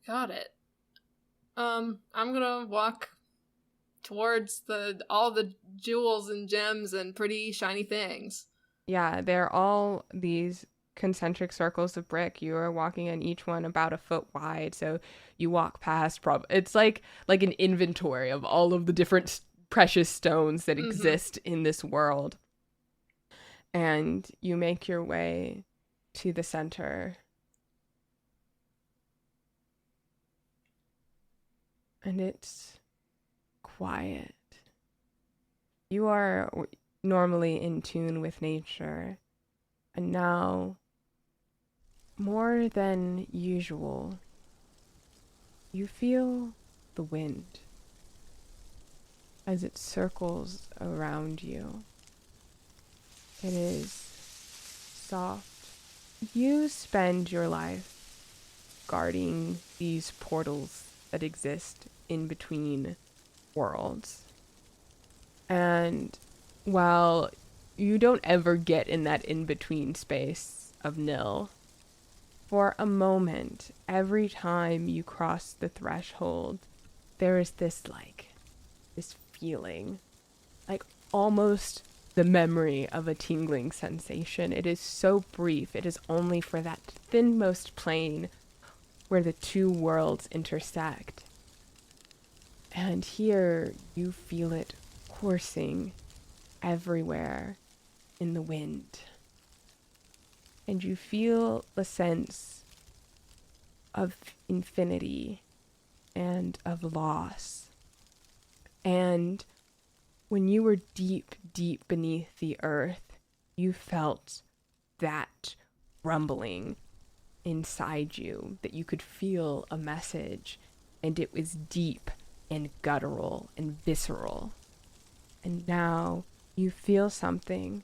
Got it. I'm gonna walk towards all the jewels and gems and pretty shiny things. Yeah, they're all these concentric circles of brick. You are walking on each one about a foot wide. So you walk past, it's like an inventory of all of the different precious stones that exist in this world. And you make your way to the center. And it's quiet. You are normally in tune with nature. And now, more than usual, you feel the wind as it circles around you. It is soft. You spend your life guarding these portals that exist in between worlds. And while you don't ever get in that in-between space of nil, for a moment, every time you cross the threshold, there is this feeling, like almost the memory of a tingling sensation. It is so brief. It is only for that thinmost plane where the two worlds intersect. And here you feel it coursing everywhere in the wind. And you feel the sense of infinity and of loss. And when you were deep, deep beneath the earth, you felt that rumbling inside you, that you could feel a message, and it was deep and guttural and visceral. And now you feel something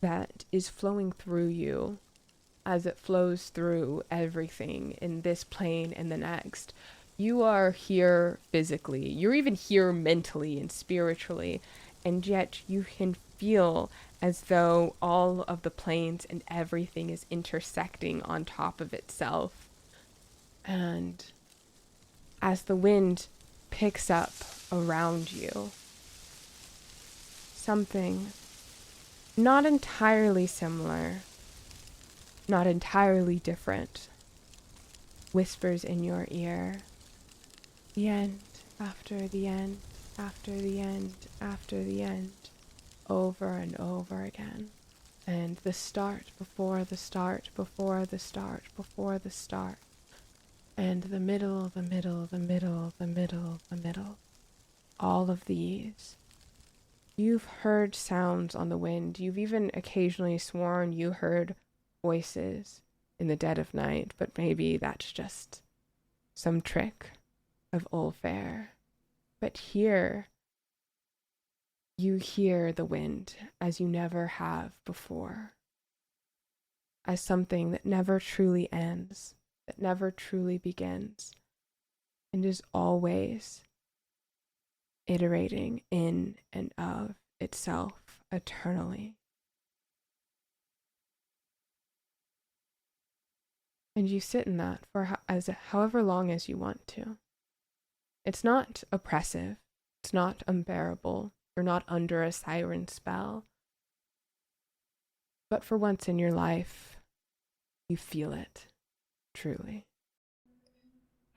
that is flowing through you as it flows through everything in this plane and the next. You are here physically, you're even here mentally and spiritually, and yet you can feel as though all of the planes and everything is intersecting on top of itself. And as the wind picks up around you, something not entirely similar, not entirely different, whispers in your ear. The end, after the end, after the end, after the end, over and over again. And the start before the start, before the start, before the start. And the middle, the middle, the middle, the middle, the middle. All of these. You've heard sounds on the wind. You've even occasionally sworn you heard voices in the dead of night, but maybe that's just some trick of Olfair. But here, you hear the wind as you never have before, as something that never truly ends, that never truly begins, and is always iterating in and of itself eternally. And you sit in that for however long as you want to. It's not oppressive. It's not unbearable. You're not under a siren spell. But for once in your life, you feel it, truly.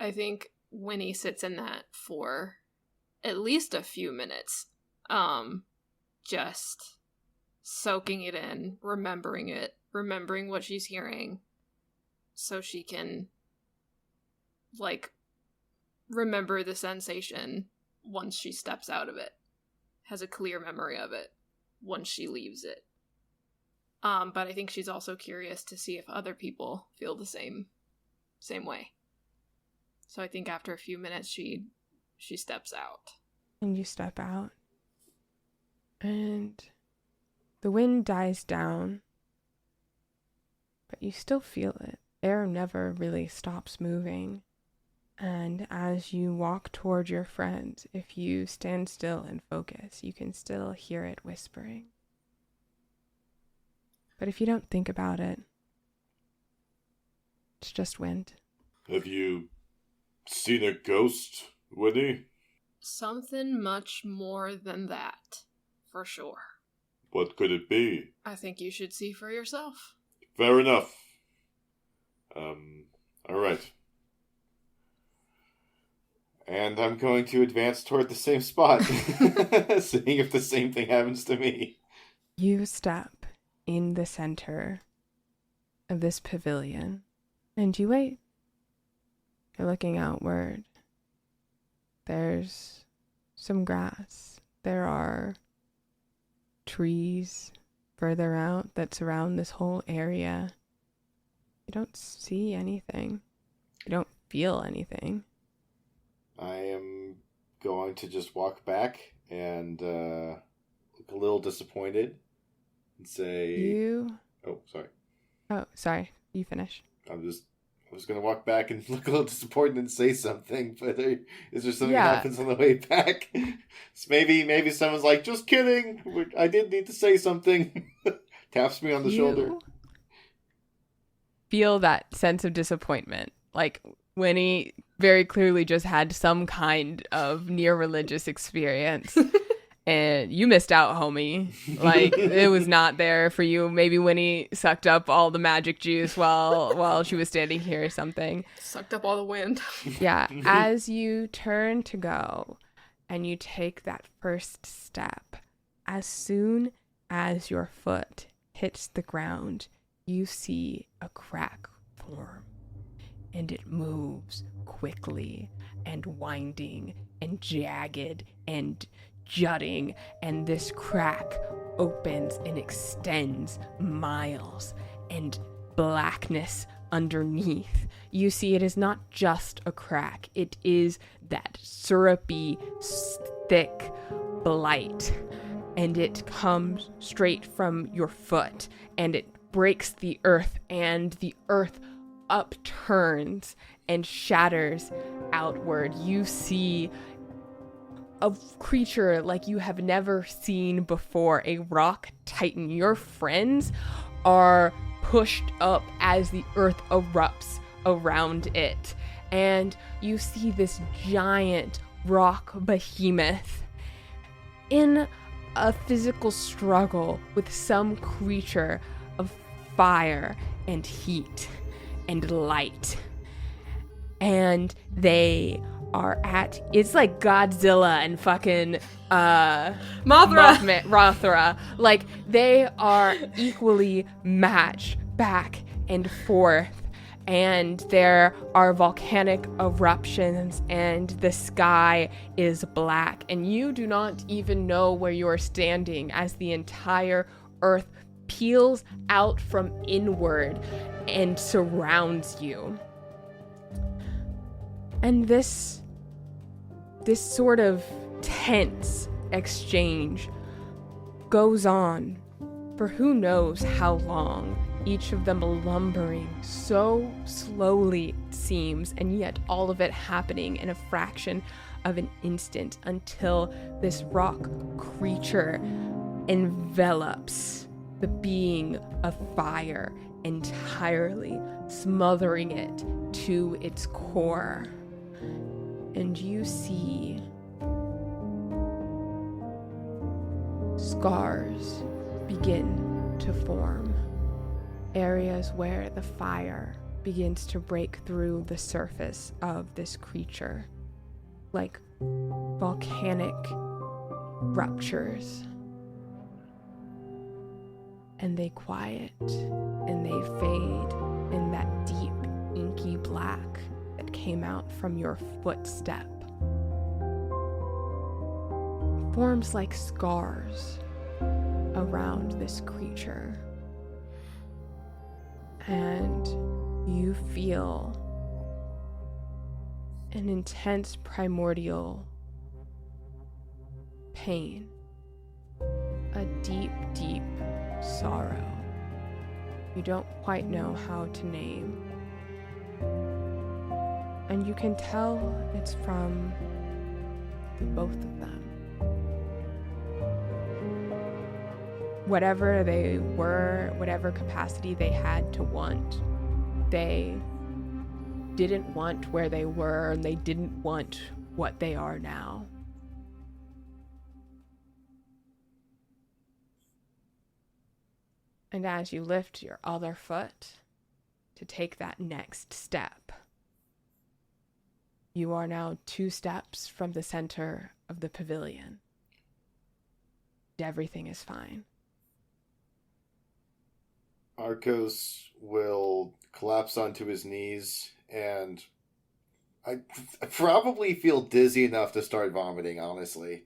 I think Winnie sits in that for at least a few minutes. Just soaking it in, remembering what she's hearing, so she can, remember the sensation once she steps out of it. Has a clear memory of it once she leaves it. But I think she's also curious to see if other people feel the same way. So I think after a few minutes, she steps out. And you step out. And the wind dies down. But you still feel it. Air never really stops moving. And as you walk toward your friend, if you stand still and focus, you can still hear it whispering. But if you don't think about it, it's just wind. Have you seen a ghost, Winnie? Something much more than that, for sure. What could it be? I think you should see for yourself. Fair enough. Alright. And I'm going to advance toward the same spot, seeing if the same thing happens to me. You step in the center of this pavilion, and you wait. You're looking outward. There's some grass. There are trees further out that surround this whole area. You don't see anything. You don't feel anything. I am going to just walk back and look a little disappointed and say... Oh, sorry. Oh, sorry. You finish. I was going to walk back and look a little disappointed and say something, but is there something that happens on the way back? So maybe someone's like, just kidding. I did need to say something. Taps me on the shoulder. Feel that sense of disappointment. Like Winnie very clearly just had some kind of near religious experience. And you missed out, homie. Like, it was not there for you. Maybe Winnie sucked up all the magic juice while she was standing here or something. Sucked up all the wind. Yeah. As you turn to go and you take that first step, as soon as your foot hits the ground, you see a crack form. And it moves quickly and winding and jagged and jutting, and this crack opens and extends miles, and blackness underneath. You see, it is not just a crack. It is that syrupy, thick blight, and it comes straight from your foot, and it breaks the earth, and the earth upturns and shatters outward. You see a creature like you have never seen before, a rock titan. Your friends are pushed up as the earth erupts around it, and you see this giant rock behemoth in a physical struggle with some creature of fire and heat and light, and they are it's like Godzilla and fucking Mothra. Like, they are equally matched back and forth, and there are volcanic eruptions, and the sky is black, and you do not even know where you are standing as the entire earth peels out from inward and surrounds you. And this sort of tense exchange goes on for who knows how long, each of them lumbering so slowly, it seems, and yet all of it happening in a fraction of an instant, until this rock creature envelops the being of fire entirely, smothering it to its core. And you see scars begin to form. Areas where the fire begins to break through the surface of this creature, like volcanic ruptures. And they quiet and they fade in that deep, inky black that came out from your footstep. Forms like scars around this creature. And you feel an intense primordial pain, a deep, deep sorrow you don't quite know how to name. And you can tell it's from both of them. Whatever they were, whatever capacity they had to want, they didn't want where they were, and they didn't want what they are now. And as you lift your other foot to take that next step. You are now 2 steps from the center of the pavilion. Everything is fine. Arcos will collapse onto his knees, and I probably feel dizzy enough to start vomiting, honestly.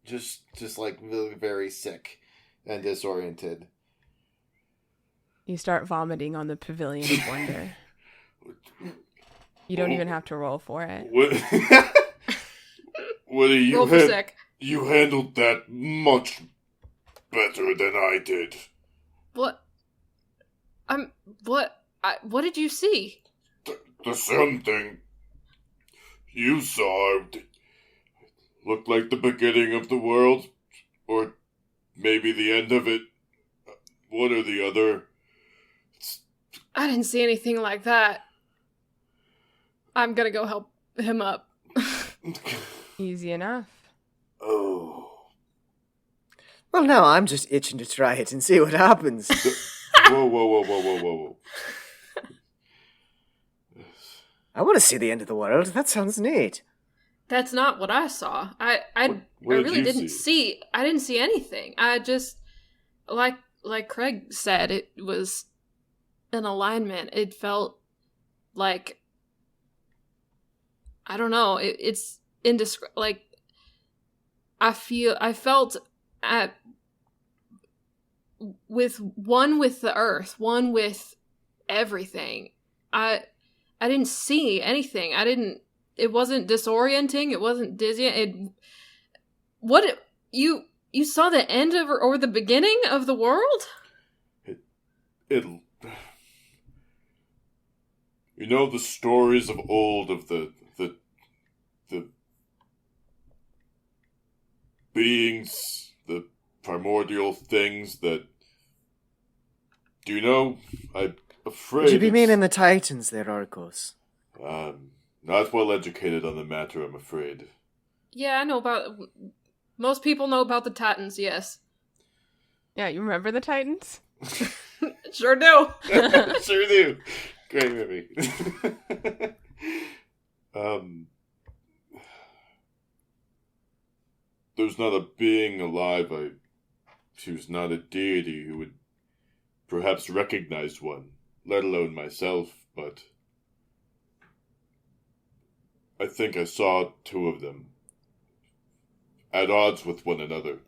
Just like really very sick and disoriented. You start vomiting on the Pavilion of Wonder. You don't even have to roll for it. What are you Roll for sick. You handled that much better than I did. What? What did you see? The sun thing you saw looked like the beginning of the world, or maybe the end of it. One or the other. I didn't see anything like that. I'm gonna go help him up. Easy enough. Oh. Well, now I'm just itching to try it and see what happens. Whoa. I want to see the end of the world. That sounds neat. That's not what I saw. I What did really you didn't see. I didn't see anything. I just like Craig said, it was an alignment. It felt like, I don't know. It's like I felt at with the earth, one with everything. I didn't see anything. It wasn't disorienting. It wasn't dizzying. You saw the end of or the beginning of the world? You know the stories of old of the beings, the primordial things that... Do you know? I'm afraid... Would you be meaning the Titans there, Arcos? Not well educated on the matter, I'm afraid. Yeah, I know about... Most people know about the Titans, yes. Yeah, you remember the Titans? Sure do. Sure do. Great movie. There's not a being alive who's not a deity who would perhaps recognize one, let alone myself, but I think I saw 2 of them at odds with one another.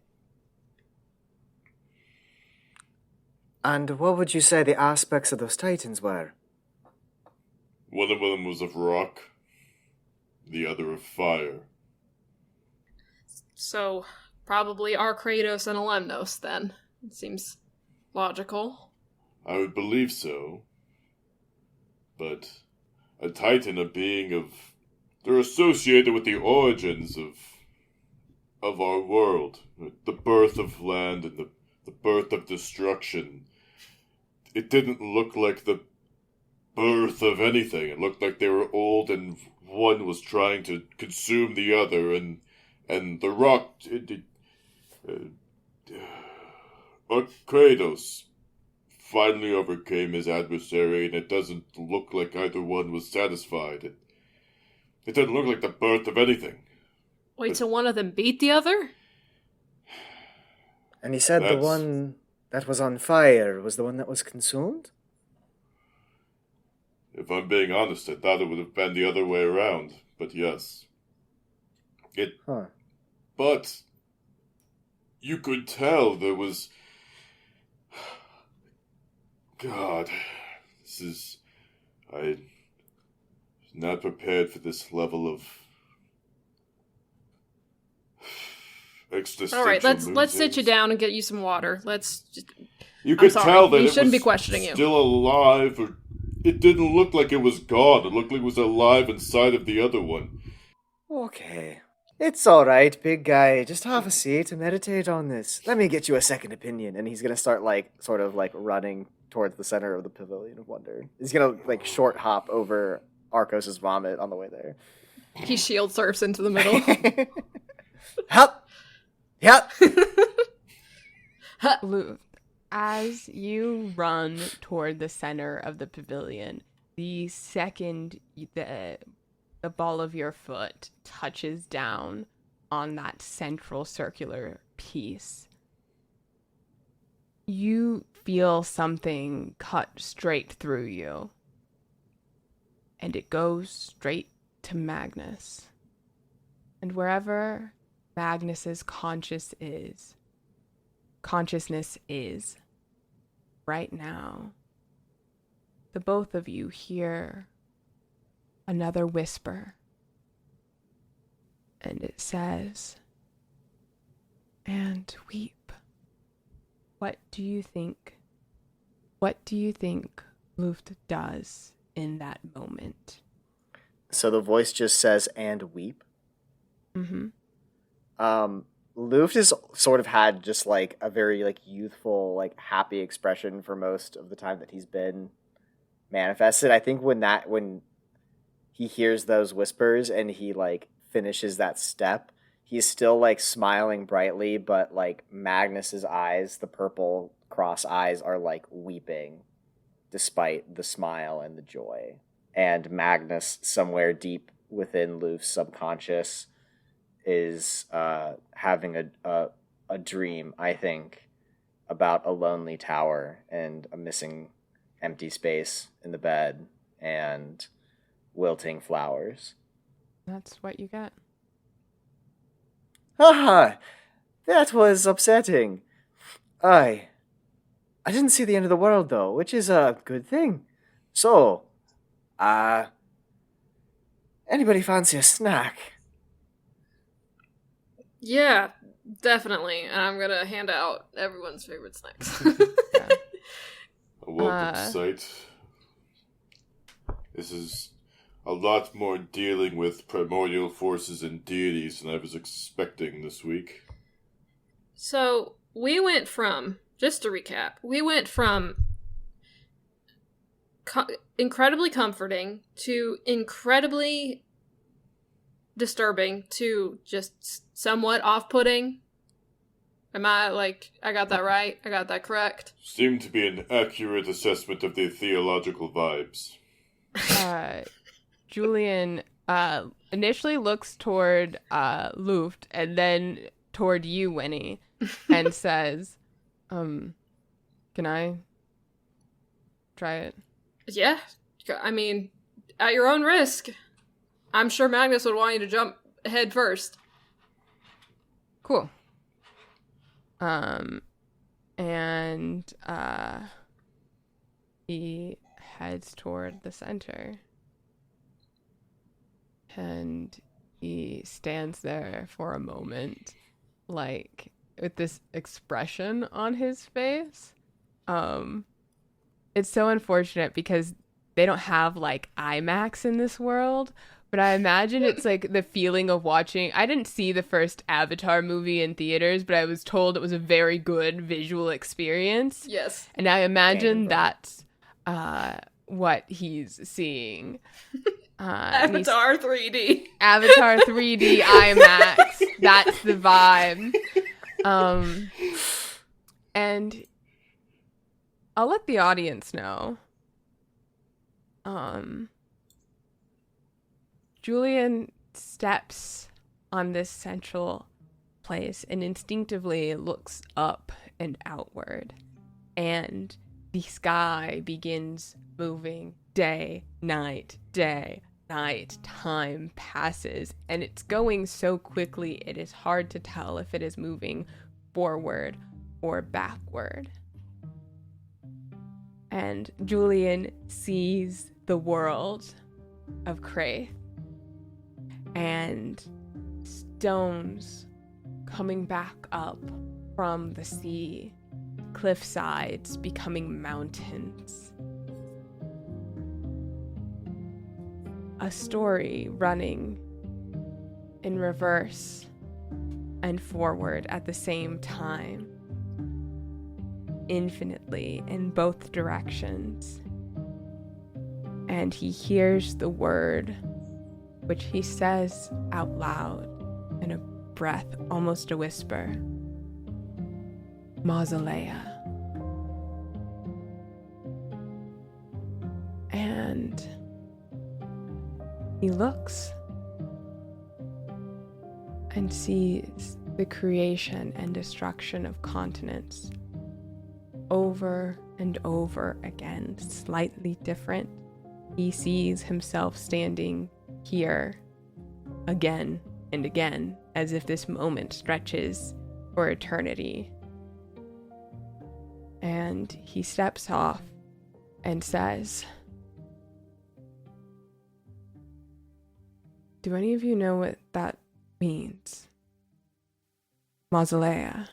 And what would you say the aspects of those Titans were? One of them was of rock, the other of fire. So, probably our Kratos and Alemnos, then. It seems logical. I would believe so. But a Titan, a being of... They're associated with the origins of our world. The birth of land and the birth of destruction. It didn't look like the birth of anything. It looked like they were old and one was trying to consume the other, and the rock... Kratos finally overcame his adversary, and it doesn't look like either one was satisfied. It didn't look like the birth of anything. Wait, so one of them beat the other? And he said the one that was on fire was the one that was consumed? If I'm being honest, I thought it would have been the other way around, but yes. Huh. But you could tell there was... God, I was not prepared for this level of existential All right, let's musings. sit you down and get you some water. Let's just... You could sorry, tell that we it shouldn't was be questioning you. still alive, or it didn't look like it was gone. It looked like it was alive inside of the other one. Okay. It's alright, big guy. Just have a seat and meditate on this. Let me get you a second opinion. And he's gonna start, sort of running towards the center of the Pavilion of Wonder. He's gonna, short hop over Arcos' vomit on the way there. He shield surfs into the middle. Hup! Yep! as you run toward the center of the pavilion, the second the ball of your foot touches down on that central circular piece, you feel something cut straight through you. And it goes straight to Magnus. And wherever Magnus's consciousness is right now, the both of you hear another whisper. And it says, "And weep." What do you think Luft does in that moment? So the voice just says, "And weep." Mm-hmm. Luft has sort of had just like a very like youthful, like happy expression for most of the time that he's been manifested. I think when he hears those whispers and he like finishes that step, he's still like smiling brightly, but like Magnus's eyes, the purple cross eyes, are like weeping despite the smile and the joy. And Magnus, somewhere deep within Luft's subconscious, is having a dream, I think, about a lonely tower and a missing empty space in the bed and wilting flowers. That's what you get. Ah, that was upsetting. I didn't see the end of the world, though, which is a good thing. So, anybody fancy a snack? Yeah, definitely. And I'm gonna hand out everyone's favorite snacks. A welcome sight. This is a lot more dealing with primordial forces and deities than I was expecting this week. So, we went from, just to recap, incredibly comforting to incredibly disturbing to just somewhat off-putting. Am I got that right? I got that correct? Seemed to be an accurate assessment of the theological vibes. Julian initially looks toward Luft and then toward you, Winnie, and says, can I try it? Yeah. I mean, at your own risk. I'm sure Magnus would want you to jump head first. Cool. He heads toward the center. And he stands there for a moment, like, with this expression on his face. It's so unfortunate because they don't have, like, IMAX in this world, but I imagine it's, like, the feeling of watching... I didn't see the first Avatar movie in theaters, but I was told it was a very good visual experience. Yes. And I imagine that's what he's seeing. Avatar 3D. Avatar 3D IMAX. That's the vibe. And I'll let the audience know. Julian steps on this central place and instinctively looks up and outward. And the sky begins moving. Day, night, time passes, and it's going so quickly it is hard to tell if it is moving forward or backward. And Julian sees the world of Kraith and stones coming back up from the sea, cliff sides becoming mountains. A story running in reverse and forward at the same time, infinitely in both directions. And he hears the word, which he says out loud in a breath, almost a whisper. Mausolea. He looks and sees the creation and destruction of continents over and over again, slightly different. He sees himself standing here again and again, as if this moment stretches for eternity. And he steps off and says, "Do any of you know what that means? Mausolea."